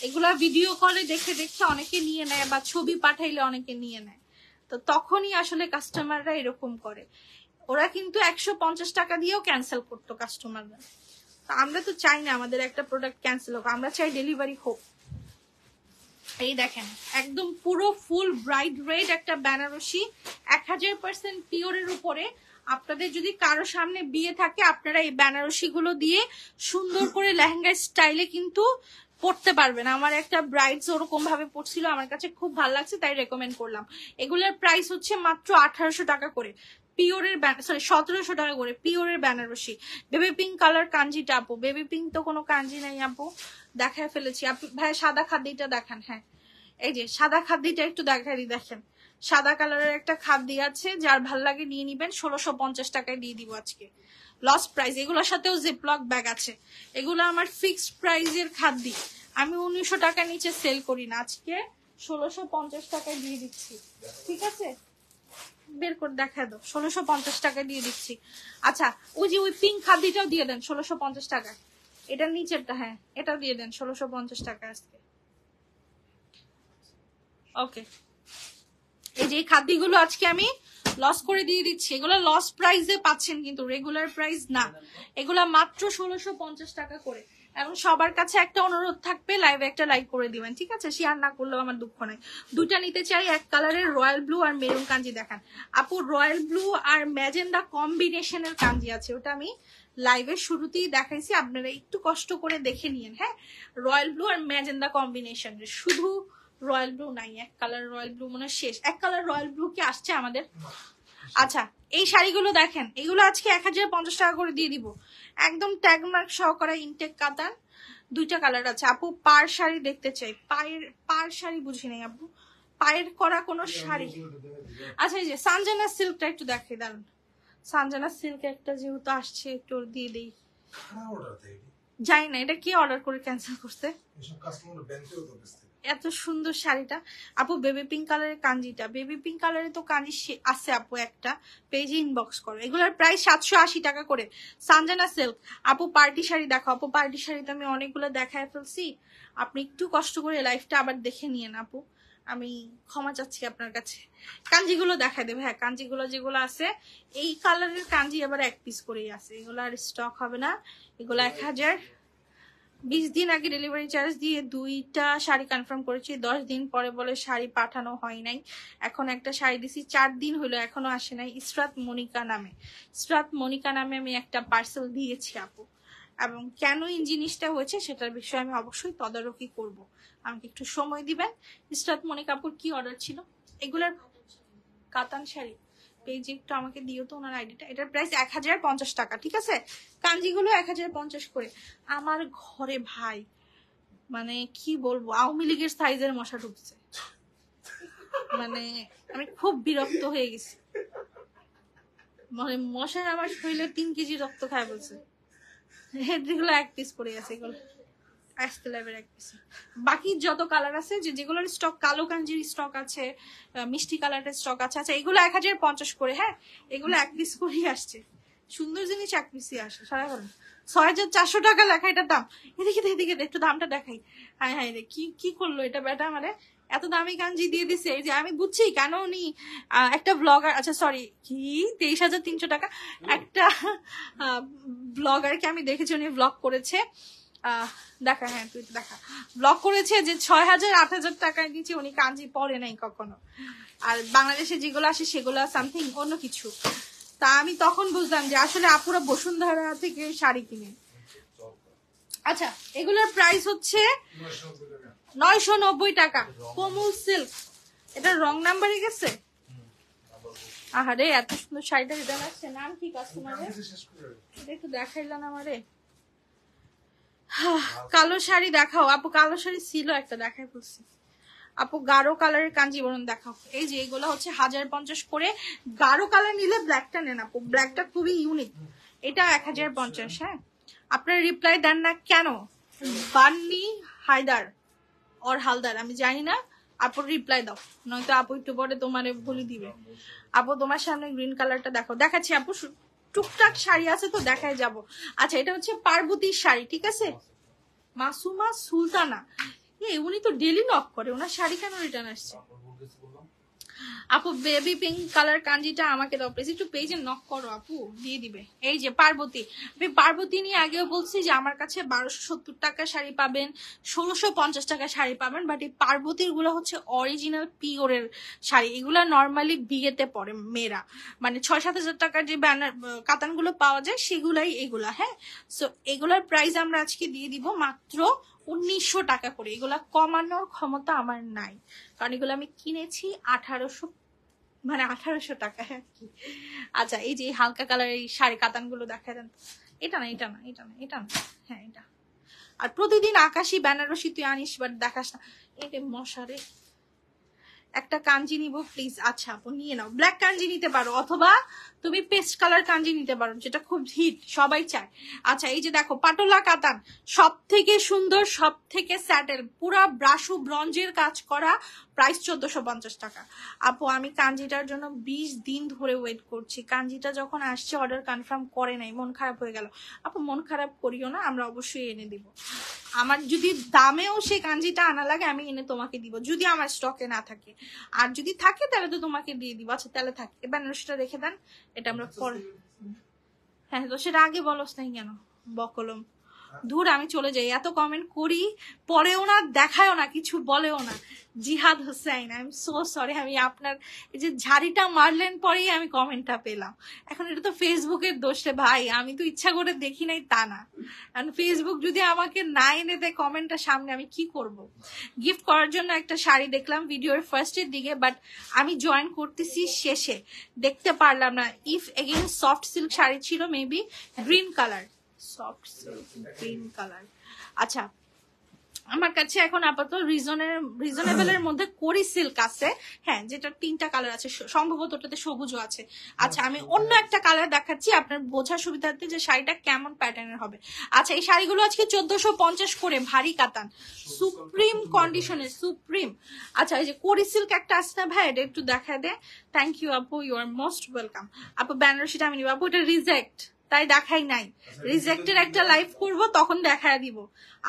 A: এগুলা ভিডিও কলে দেখে দেখে অনেকে নিয়ে নেয়, বা ছবি পাঠাইলে অনেকে নিয়ে নেয়। তো তখনই আসলে কাস্টমাররা এরকম করে। ওরা কিন্তু 150 টাকা দিয়েও ক্যান্সেল করতো কাস্টমাররা। তো আমরা তো চাই না আমাদের একটা প্রোডাক্ট ক্যান্সেল হোক, আমরা চাই ডেলিভারি হোক। এই দেখেন, একদম পুরো ফুল ব্রাইট রেড একটা বেনারসি, 1000% পিওরের উপরে। আপনাদের যদি কারো সামনে বিয়ে থাকে, আপনারা এই বেনারসি গুলো দিয়ে সুন্দর করে লেহেঙ্গা স্টাইলে কিন্তু পড়তে পারবেন। আমার একটা ব্রাইডস ওরকম ভাবে পড়ছিল, আমার কাছে খুব ভালো লাগছে, তাই রেকমেন্ড করলাম। এগুলোর প্রাইস হচ্ছে মাত্র 1800 টাকা করে পিওরের, সরি 1700 টাকা করে পিওরের বেনারসি। বেবি পিঙ্ক কালার কাঞ্জিটা আপু, বেবি পিঙ্ক তো কোনো কাঞ্জি নাই আপু, দেখায় ফেলেছি। আপু ভাই সাদা খাদ্যিটা দেখান। হ্যাঁ, এই যে সাদা খাদ্যিটা একটু দেখাই, দেখেন সাদা কালারের একটা খাদ্যি আছে, যার ভাল লাগে নিয়ে নিবেন। 1650 টাকায় দিয়ে দিব আজকে, লস প্রাইস। এগুলোর সাথেও জিপলক ব্যাগ আছে। এগুলো আমার ফিক্সড প্রাইজের খাদ্যি, আমি 1900 টাকার নিচে সেল করি না, আজকে 1650 টাকায় দিয়ে দিচ্ছি। ঠিক আছে, বের করে দেখা দাও, 1650 টাকা দিয়ে দিচ্ছি। আচ্ছা, ওই যে ওই পিঙ্ক খাদ্যিটাও দিয়ে দেন 1650 টাকায়, এটার নিচেরটা, হ্যাঁ এটাও দিয়ে দেন 1650 টাকা আজকে। ওকে, এই যে খাদ্যগুলো আজকে আমি লস করে দিয়ে দিচ্ছি। এগুলো লস প্রাইসে পাচ্ছেন, কিন্তু রেগুলার প্রাইস না। এগুলা মাত্র 1650 টাকা করে। এবং সবার কাছে একটা অনুরোধ থাকবে, লাইভে একটা লাইক করে দিবেন, ঠিক আছে? শেয়ার না করলেও আমার দুঃখ নাই। দুইটা নিতে চাই, এক কালারের রয়্যাল ব্লু আর মেরুন কাঞ্জি দেখান আপু। রয়্যাল ব্লু আর ম্যাজেন্ডা কম্বিনেশনের কাঞ্জি আছে, ওটা আমি লাইভের শুরুতেই দেখাইছি, আপনারা একটু কষ্ট করে দেখে নিয়েন। হ্যাঁ, রয়্যাল ব্লু আর ম্যাজেন্ডা কম্বিনেশন, শুধু রয়্যাল ব্লু নাই, এক কালার রয়্যাল ব্লু মনে শেষ। এক কালার রয়্যাল ব্লু কি আসছে আমাদের? আচ্ছা, এই শাড়িগুলো দেখেন, এগুলো আজকে 1050 টাকা করে দিয়ে দিব, একদম ট্যাগ মার্ক সহকারে ইনটেক কাতান। দুইটা কালার আছে আপু। পার শাড়ি দেখতে চাই, পায়ের পার শাড়ি বুঝি নাই আপু, পায়ের করা কোনো শাড়ি। আচ্ছা, এই যে সানজানা সিল্কটা একটু দেখাই, দাঁড়ান। সানজানা সিল্ক একটা যেহেতু আসছে, একটু দিয়ে দিই। জানি না এটা কি অর্ডার করে ক্যান্সেল করছে। এত সুন্দর শাড়িটা আপু, বেবি পিঙ্ক কালারের কাঞ্জিটা, বেবি পিঙ্ক কালারের তো কাঞ্জি আছে আপু, একটা পেজে ইনবক্স করো। এগুলোর প্রাইস 780 টাকা করে। সানজানা সিল্ক আপু, পার্টি শাড়ি দেখো আপু। পার্টি শাড়ি তো আমি অনেকগুলো দেখায় ফেলছি, আপনি একটু কষ্ট করে লাইফটা আবার দেখে নিয়েন আপু, আমি ক্ষমা চাচ্ছি আপনার কাছে। কাঞ্জিগুলো দেখাই দেবে। হ্যাঁ, কাঞ্জিগুলো যেগুলো আছে, এই কালারের কাঞ্জি আবার এক পিস করেই আছে, এগুলো আর স্টক হবে না। এগুলো 1020 দিন আগে ডেলিভারি চার্জ দিয়ে দুইটা শাড়ি কনফার্ম করেছি, 10 দিন পরে বলে শাড়ি পাঠানো হয় নাই। এখন একটা শাড়ি দিছি, 4 দিন হলো এখনো আসে নাই। ইসরাত মনিকা নামে, ইসরাত মনিকা নামে আমি একটা পার্সেল দিয়েছি আপু, এবং কেন এই জিনিসটা হয়েছে সেটার বিষয়ে আমি অবশ্যই তদারকি করব, আমাকে একটু সময় দিবেন। ইসরাত মনিকা আপুর কি অর্ডার ছিল? এগুলার কাতান শাড়ি, পেজে একটু আমাকে দিও তো ওনার আইডিটা। এটার প্রাইস 1050 টাকা, ঠিক আছে? কাঞ্জিগুলো 1050 করে। আমার ঘরে ভাই মানে কি বলবো, আওয়ামী লীগের সাইজের মশা ঢুকছে, মানে আমি খুব বিরক্ত হয়ে গেছি। মানে মশা আমার শরীরে 3 কেজি রক্ত খায় বলছে। এগুলো এক পিস করে আছে, এগুলো আসতে লাইভের এক পিস। বাকি যত কালার আছে, যেগুলোর স্টক, কালো কাঞ্জির স্টক আছে, মিষ্টি কালারের স্টক আছে। আচ্ছা, এগুলো 1050 করে। হ্যাঁ, এগুলো এক পিস করেই আসছে। সুন্দর জিনিস এক পিসই আসে সারাক্ষণ। 6400 টাকা লেখা এটার দাম। এদিকে এদিকে একটু দামটা দেখাই। হায় হায় রে, কি করলো এটা বেটা, মানে এত দামি কাঞ্জি দিয়ে দিছে। এই যে আমি বুঝছি কেন উনি একটা ব্লগার, আচ্ছা সরি, কি 23,300 টাকা একটা ব্লগারকে আমি দেখেছি, উনি ব্লগ করেছে, দেখা, হ্যাঁ তুই দেখা, ব্লগ করেছে যে 6000 8000 টাকায় দিচ্ছে, উনি কাঞ্জি পরে নাই কখনো। আর বাংলাদেশে যেগুলো আসে সেগুলো সামথিং অন্য কিছু। তা আমি তখন বুঝলাম যে আসলে আপুরা বসুন্ধরা থেকে শাড়ি কিনে। আচ্ছা এগুলোর প্রাইস হচ্ছে
B: 990
A: 990 টাকা।
B: টাকা।
A: কোমল সিল্ক, এটা রং নাম্বারে গেছে। আহারে এত সুন্দর শাড়িটা রিটার্ন আসছে, নাম কি কাস্টমারের?
B: শেষ করে দেবে।
A: এটা একটু দেখাইলাম আমারে। কালো শাড়ি দেখাও আপু, কালো শাড়ি ছিল একটা দেখাই বলছি আপু। গাঢ় কালারের কাঞ্জিবরণ দেখাও। এই যে এগুলো হচ্ছে 1050 করে। গাঢ় কালার নিলে ব্ল্যাকটা নেন আপু, ব্ল্যাকটা খুবই ইউনিক। এটা 1050। হ্যাঁ আপনারা রিপ্লাই দেন না কেন? বান্নি হায়দার ওর হালদার আমি জানি না, আপুর রিপ্লাই দাও, নয়তো আপু একটু পরে তোমারে বলে দিবে। আপু তোমার সামনে গ্রিন কালারটা দেখো, দেখাচ্ছি আপু, টুকটাক শাড়ি আছে তো দেখায় যাব। আচ্ছা এটা হচ্ছে পার্বতীর শাড়ি, ঠিক আছে? মাসুমা সুলতানা, উনি তো ডেলি নক করে, ওনার শাড়ি কেন রিটার্ন আসছে? আপু বেবি পিঙ্ক কালার কাঞ্জিটা আমাকে দাও প্লিজ, একটু পেজে নক করো আপু, দিয়ে দিবে। এই যে পার্বতী, আমি পার্বতী নিয়ে আগেও বলছি যে আমার কাছে 1270 টাকা শাড়ি পাবেন, 1650 টাকা শাড়ি পাবেন, বাট এই পার্বতীর গুলো হচ্ছে অরিজিনাল পিওরের শাড়ি। এগুলা নর্মালি বিয়েতে পরে মেয়েরা, মানে 6-7 হাজার টাকার যে ব্যানার কাতান গুলো পাওয়া যায় সেগুলাই এগুলা। হ্যাঁ সো এগুলার প্রাইস আমরা আজকে দিয়ে দিব মাত্র 1900 টাকা করে। এগুলা কমানোর ক্ষমতা আমার নাই, কারণ এগুলো আমি কিনেছি 1800 টাকা। হ্যাঁ আচ্ছা এই যে হালকা কালার এই শাড়ি কাতান গুলো দেখা দেন। এটা না, এটা না, এটা না, এটা না, হ্যাঁ এটা। আর প্রতিদিন আকাশি বেনারসি তুই আনিস, বাট দেখাস না। এটা মশারে একটা কাঞ্জি নিব প্লিজ। আচ্ছা আপু নিয়ে নাও, ব্ল্যাক কাঞ্জি নিতে পারো, অথবা তুমি পেস্ট কালার কাঞ্জি নিতে পারো, যেটা খুব হিট, সবাই চায়। আচ্ছা এই যে দেখো পাটোলা কাতান, সব থেকে সুন্দর, সব থেকে স্যাটেল, পুরা ব্রাশু ব্রঞ্জের কাজ করা, প্রাইস 1450 টাকা। আপু আমি কাঞ্জিটার জন্য 20 দিন ধরে ওয়েট করছি, কাঞ্জিটা যখন আসছে অর্ডার কনফার্ম করে নাই, মন খারাপ হয়ে গেল। আপু মন খারাপ করিও না, আমরা অবশ্যই এনে দিব। আমার যদি দামেও সেই কাঞ্জিটা আনা লাগে আমি এনে তোমাকে দিব, যদি আমার স্টকে না থাকে। আর যদি থাকে তাহলে তো তোমাকে দিয়ে দিব। আচ্ছা তাহলে থাকে, এবার বেনারসিটা রেখে দেন, এটা আমরা পরে। হ্যাঁ তো সেটা আগে বলস নাই কেন? বকলম ধুর, আমি চলে যাই, এত কমেন্ট করি, পরেও না, দেখায়ও না, কিছু বলেও না। জিহাদ Hossain, I am so sorry, আমি আপনার এই যে ঝাড়িটা মারলেন পরেই আমি কমেন্টটা পেলাম। এখন এটা তো ফেসবুকের দোষ রে ভাই, আমি তো ইচ্ছা করে দেখি নাই তা না। কারণ ফেসবুক যদি আমাকে না এনে দেয় কমেন্টটা সামনে, আমি কি করব? গিফট করার জন্য একটা শাড়ি দেখলাম ভিডিওর ফার্স্টের দিকে, বাট আমি জয়েন করতেছি শেষে, দেখতে পারলাম না। If again soft silk sari ছিল, maybe green colour, soft silk green colour. আচ্ছা আমার কাছে এখন আপাতত রিজনেবলের মধ্যে কোরি সিল্ক আছে, হ্যাঁ যেটা 3টা কালার আছে, সম্ভবত ওটাতে সবুজও আছে। আচ্ছা আমি অন্য একটা কালার দেখাচ্ছি আপনার বোঝার সুবিধার্থে যে শাড়িটা কেমন প্যাটার্নের হবে। আচ্ছা এই শাড়িগুলো আজকে 1450 করে, ভারী কাতান, সুপ্রিম কন্ডিশনের, সুপ্রিম। আচ্ছা এই যে কোরি সিল্ক একটা আছে না ভাই, এটা একটু দেখা দে। থ্যাংক ইউ আপু, ইউ আর মোস্ট ওয়েলকাম। আপু বেনারসিটা আমি নিব আপু, এটা রিজেক্ট, তাই দেখাই নাই। রিজেক্টের একটা লাইভ করব, তখন দেখায় দিব।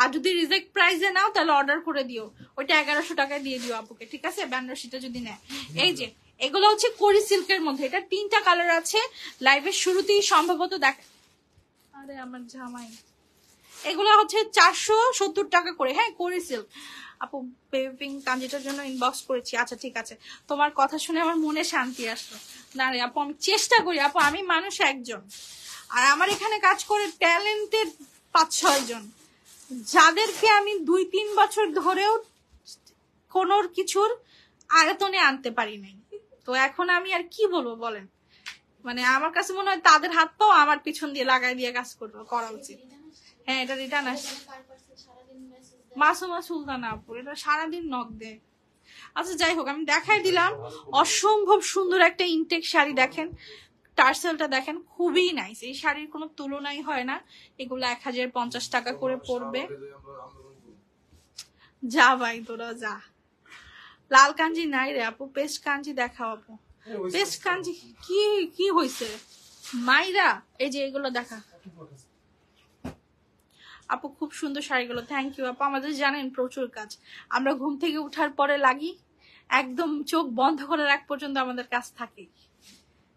A: আর যদি রিজেক্ট প্রাইসে নাও তাহলে অর্ডার করে দিও, ওইটা 1100 টাকায় দিয়ে দিও আপুকে, ঠিক আছে? বেনারসিটা যদি নেয়। এই যে এগুলো হচ্ছে কোরি সিল্কের মধ্যে, এটা 3টা কালার আছে। লাইভের শুরুতেই সম্ভবত দেখা, আরে আমার জামাই, এগুলো হচ্ছে 470 টাকা করে। হ্যাঁ কোরি সিল্ক। আপু বেবিং কাঞ্জিটার জন্য ইনবক্স করেছি। আচ্ছা ঠিক আছে, তোমার কথা শুনে আমার মনে শান্তি আসলো। না রে আপু আমি চেষ্টা করি আপু, আমি মানুষ একজন, আর আমার এখানে কাজ করে ট্যালেন্টেড 5-6 জন, যাদেরকে আমি 2-3 বছর ধরেও কোন কিছুর আয়তনে আনতে পারি নাই। তো এখন আমি আর কি বলবো বলেন, মানে আমার কাছে মনে হয় তাদের হাত পাও আমার পিছন দিয়ে লাগাই দিয়ে কাজ করা উচিত। হ্যাঁ এটা রিটার্ন আসছে, মাসুমা সুলতানা আপু, এটা সারাদিন নক দেয়। আচ্ছা যাই হোক, আমি দেখাই দিলাম অসম্ভব সুন্দর একটা ইনটেক শাড়ি। দেখেন টার্সেলটা দেখেন, খুবই নাইস, এই শাড়ির কোনো তুলনাই হয় না। এগুলো 1050 টাকা করে পড়বে। যা ভাই তোরা যা, লাল কাঞ্জি নাই রে আপু, পেস্ট কাঞ্জি দেখাও আপু। পেস্ট কাঞ্জি কি কি হয়েছে মাইরা? এই যে এগুলো দেখা আপু, খুব সুন্দর শাড়িগুলো, থ্যাংক ইউ আপু। আমাদের জানেন প্রচুর কাজ, আমরা ঘুম থেকে উঠার পরে লাগি, একদম চোখ বন্ধ করে রাখ পর্যন্ত আমাদের কাজ থাকে,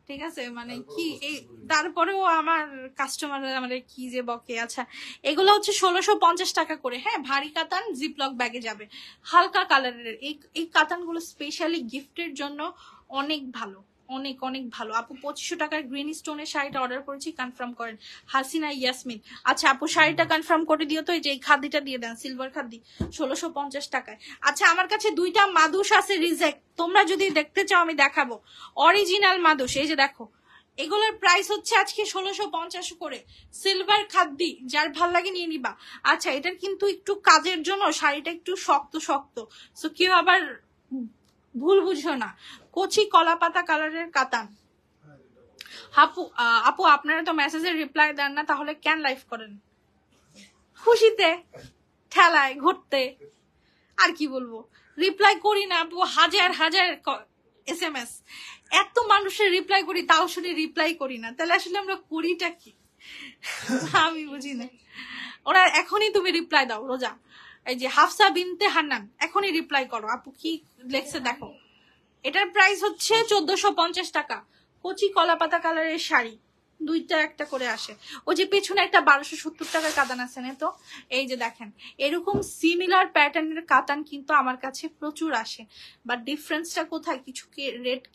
A: ঠিক আছে? মানে কি এই, তারপরেও আমার কাস্টমার আমাদের কি যে বকে। আচ্ছা এগুলো হচ্ছে 1650 টাকা করে। হ্যাঁ ভারী কাতান, জিপলক ব্যাগে যাবে, হালকা কালারের। এই কাতানগুলো স্পেশালি গিফটের জন্য অনেক ভালো, অনেক অনেক ভালো আপু। 2500 টাকার গ্রিন স্টোনের শাড়িটা অর্ডার করেছি, কনফার্ম করেন। হাসিনা ইয়াসমিন, আচ্ছা আপু শাড়িটা কনফার্ম করে দিও তো। এই যে এই খাদিটা দিয়ে দেন, সিলভার খাদি, 1650 টাকায়। আচ্ছা আমার কাছে দুইটা মাদুস আছে রিজেক্ট, তোমরা যদি দেখতে চাও আমি দেখাবো। অরিজিনাল মাদুস, এই যে দেখো, এগুলোর প্রাইস হচ্ছে আজকে 1650 করে, সিলভার খাদ্দি, যার ভাল লাগে নিয়ে নিবা। আচ্ছা এটার কিন্তু একটু কাজের জন্য শাড়িটা একটু শক্ত শক্ত, সো কেউ আবার ভুল বুঝো না। কচি কলা পাতা কালারের কাতান। আপু আপু আপনারা তো মেসেজের রিপ্লাই দেন না, তাহলে কেন লাইভ করেন? খুশিতে, ঠেলায়, ঘুরতে, আর কি বলবো। রিপ্লাই করি না আপু, হাজার হাজার SMS, এত মানুষের রিপ্লাই করি, তাও শুনে রিপ্লাই করি না, তাহলে আসলে আমরা করিটা কি আমি বুঝি না। ওরা এখনই তুমি রিপ্লাই দাও রোজা, এই যে হাফসা বিনতে হান্নান, এখনই রিপ্লাই করো। আপু কি লেখছে দেখো, এটার প্রাইস হচ্ছে 1450 টাকা। কচি কলা পাতা কালারের শাড়ি, দুইটা একটা করে আসে। ওই যে পেছনে একটা 1270 টাকার কাতান আছে না তো, এই যে দেখেন এরকম সিমিলার প্যাটার্নের কাতান কিন্তু আমার কাছে প্রচুর আসে, বাট ডিফারেন্সটা কোথায়,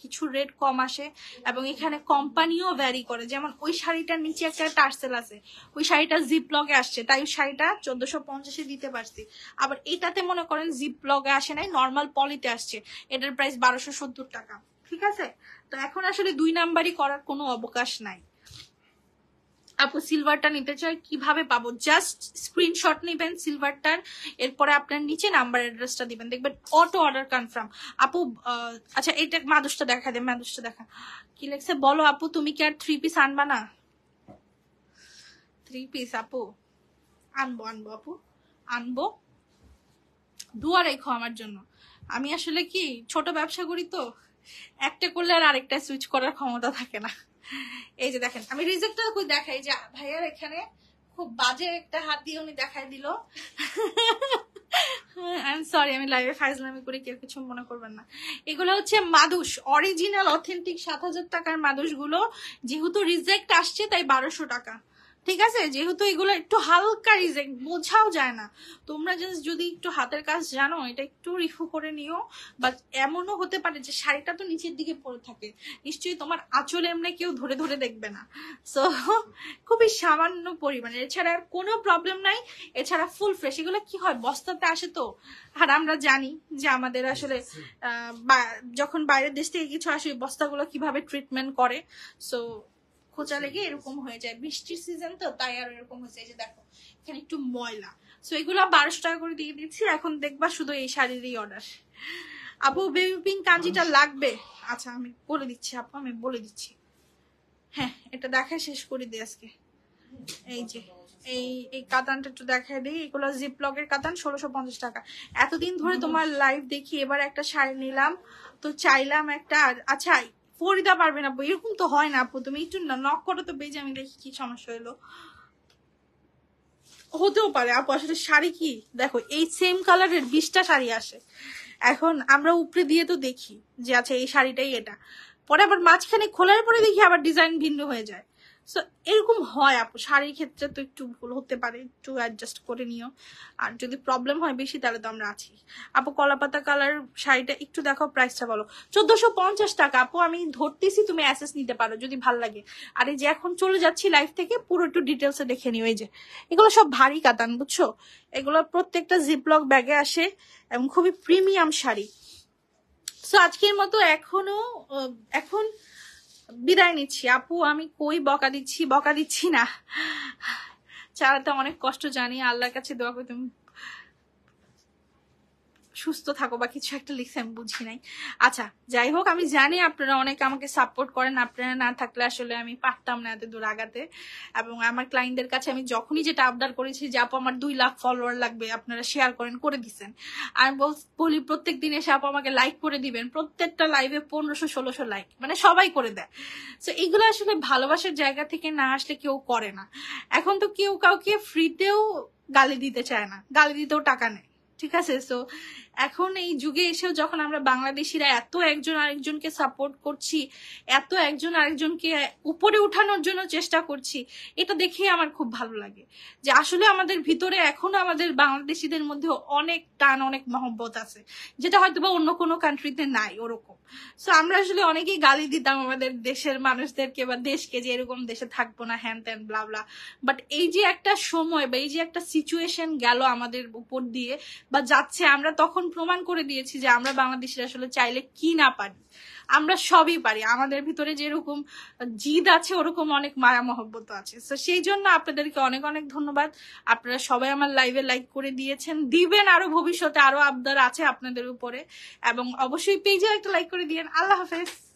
A: কিছু রেট কম আসে, এবং এখানে কোম্পানিও ভ্যারি করে। যেমন ওই শাড়িটার নিচে একটা টার্সেল আছে, ওই শাড়িটা জিপ লগে আসছে, তাই ওই শাড়িটা 1450 দিতে পারছি। আবার এটাতে মনে করেন জিপ লগে আসে নাই, নর্মাল পলিতে আসছে, এটার প্রাইস 1270 টাকা। ঠিক আছে, তো এখন আসলে 2 নাম্বারই করার কোনো অবকাশ নাই। আপু সিলভারটা নিতে চাই, কিভাবে পাবো? জাস্ট স্ক্রিনশট নেবেন সিলভারটার, এরপরে আপনার নিচে নাম্বার অ্যাড্রেসটা দিবেন, দেখবেন অটো অর্ডার কনফার্ম। আপু আচ্ছা এটা মাদুসটা দেখা দেন, মাদুসটা দেখা কি লেখছে বলো। আপু তুমি কি আর 3 পিস আনবা না? 3 পিস আপু আনবো, আনবো আপু আনবো, দুয়া রেখো আমার জন্য। আমি আসলে কি ছোট ব্যবসা করি তো, একটা করলে আর আরেকটা সুইচ করার ক্ষমতা থাকে না। এই যে দেখেন আমি রিজেক্টটা কই দেখাই, যে ভাইয়ার এখানে খুব বাজে একটা হাত দিয়ে উনি দেখাই দিল। আই এম সরি, আমি লাইভে ফাইজলামি করে কেউ কিছু মনে করবেন না। এগুলো হচ্ছে মাদুস, অরিজিনাল অথেন্টিক 7000 টাকার মাদুস গুলো, যেহেতু রিজেক্ট আসছে তাই 1200 টাকা। ঠিক আছে, যেহেতু এগুলো একটু হালকা রিজেক্ট, বোঝাও যায় না। তোমরা জাস্ট যদি একটু হাতের কাজ জানো, এটা একটু রিফু করে নিও। বাট এমনও হতে পারে যে শাড়িটা তো নিচের দিকে পড়ে থাকে, নিশ্চয়ই তোমার আঁচল এমনি কেউ ধরে ধরে দেখবে না, সো খুবই সামান্য পরিমাণে, এছাড়া আর কোনো প্রবলেম নাই। এছাড়া ফুল ফ্রেশ, এগুলো কি হয় বস্তাতে আসে তো, আর আমরা জানি যে আমাদের আসলে যখন বাইরের দেশ থেকে কিছু আসে বস্তাগুলো কিভাবে ট্রিটমেন্ট করে, সো খোঁচা লেগে এরকম হয়ে যায়। বৃষ্টির সিজন তো তাই আর এরকম হয়েছে। এই যে দেখো এখানে একটু ময়লা, সো এগুলো 1200 টাকা করে দিয়ে দিচ্ছি। এখন দেখবা শুধু এই শাড়িরই অর্ডার। আপু বেবি পিঙ্ক কাঞ্জিটা লাগবে? আচ্ছা আমি বলে দিচ্ছি আপু, আমি বলে দিচ্ছি। হ্যাঁ এটা দেখায় শেষ করে দিই আজকে। এই যে এই কাতানটা একটু দেখায় দিই, এগুলো জিপ লকের কাতান, 1650 টাকা। এতদিন ধরে তোমার লাইভ দেখি, এবার একটা শাড়ি নিলাম, তো চাইলাম একটা। আচ্ছা ফরিদা পারবে না, এরকম তো হয় না আপু, তুমি একটু নক করো তো বেজে, আমি দেখি কি সমস্যা হলো। হতেও পারে আপু, আসলে শাড়ি কি দেখো, এই সেম কালারের 20টা শাড়ি আসে, এখন আমরা উপরে দিয়ে তো দেখি যে আচ্ছা এই শাড়িটাই এটা, পরে আবার মাঝখানে খোলার পরে দেখি আবার ডিজাইন ভিন্ন হয়ে যায়। সো এরকম হয় আপু, শাড়ির ক্ষেত্রে তো একটু ভুল হতে পারে, একটু অ্যাডজাস্ট করে নিও। আর যদি প্রবলেম হয় বেশি তাহলে তো আমরা আছি। আপু কলাপাতা কালার শাড়িটা একটু দেখো, প্রাইসটা বলো। 1450 টাকা আপু, আমি ধরতেছি, তুমি অ্যাসেস নিতে পারো যদি ভাল লাগে। আর এই যে এখন চলে যাচ্ছি লাইভ থেকে, পুরো একটু ডিটেলসে দেখে নিও। এই যে এগুলো সব ভারী কাতান বুঝছো, এগুলো প্রত্যেকটা জিপলক ব্যাগে আসে এবং খুবই প্রিমিয়াম শাড়ি। সো আজকের মতো এখন বিদায় নিচ্ছি আপু। আমি কই বকা দিচ্ছি না, চালাতে অনেক কষ্ট জানি, আল্লাহর কাছে দোয়া করি তুমি সুস্থ থাকো বা কিছু একটা লিখছে আমি বুঝি নাই। আচ্ছা যাই হোক, আমি জানি আপনারা অনেক আমাকে সাপোর্ট করেন, আপনারা না থাকলে আসলে আমি পারতাম না এত দূর আগাতে। এবং আমার ক্লায়েন্টদের কাছে আমি যখনই যেটা আবদার করেছি যে আপু আমার 2 লাখ ফলোয়ার লাগবে, আপনারা শেয়ার করেন, করে দিচ্ছেন। আমি বলি প্রত্যেক দিন এসে আপু আমাকে লাইক করে দিবেন, প্রত্যেকটা লাইভে 1500-1600 লাইক, মানে সবাই করে দেয়। তো এগুলো আসলে ভালোবাসার জায়গা থেকে না আসলে কেউ করে না। এখন তো কেউ কাউকে ফ্রিতেও গালি দিতে চায় না, গালি দিতেও টাকা নেয়। ঠিক আছে, সো এখন এই যুগে এসেও যখন আমরা বাংলাদেশিরা এত একজন আরেকজনকে সাপোর্ট করছি, এত একজন আরেকজনকে উপরে উঠানোর জন্য চেষ্টা করছি, এটা দেখেই আমার খুব ভালো লাগে যে আসলে আমাদের ভিতরে এখনো আমাদের বাংলাদেশিদের মধ্যে অনেক টান, অনেক মহব্বত আছে, যেটা হয়তো বা অন্য কোনো কান্ট্রিতে নাই ওরকম। সো আমরা আসলে অনেকেই গালি দিতাম আমাদের দেশের মানুষদেরকে বা দেশকে, যে এরকম দেশে থাকবো না, হ্যান ত্যান ব্লা ব্লা। বাট এই যে একটা সময় বা এই যে একটা সিচুয়েশন গেল আমাদের উপর দিয়ে বা যাচ্ছে, আমরা তখন প্রমাণ করে দিয়েছি যে আমরা বাংলাদেশিরা আসলে চাইলে কি না পারি, আমরা সবই পারি। আমাদের ভিতরে যেরকম জিদ আছে ওরকম অনেক মায়া মহব্বত আছে। তো সেই জন্য আপনাদেরকে অনেক অনেক ধন্যবাদ। আপনারা সবাই আমার লাইভে লাইক করে দিয়েছেন, দিবেন, আরো ভবিষ্যতে আরো আবদার আছে আপনাদের উপরে, এবং অবশ্যই পেজে একটা লাইক করে দিয়েন। আল্লাহ হাফেজ।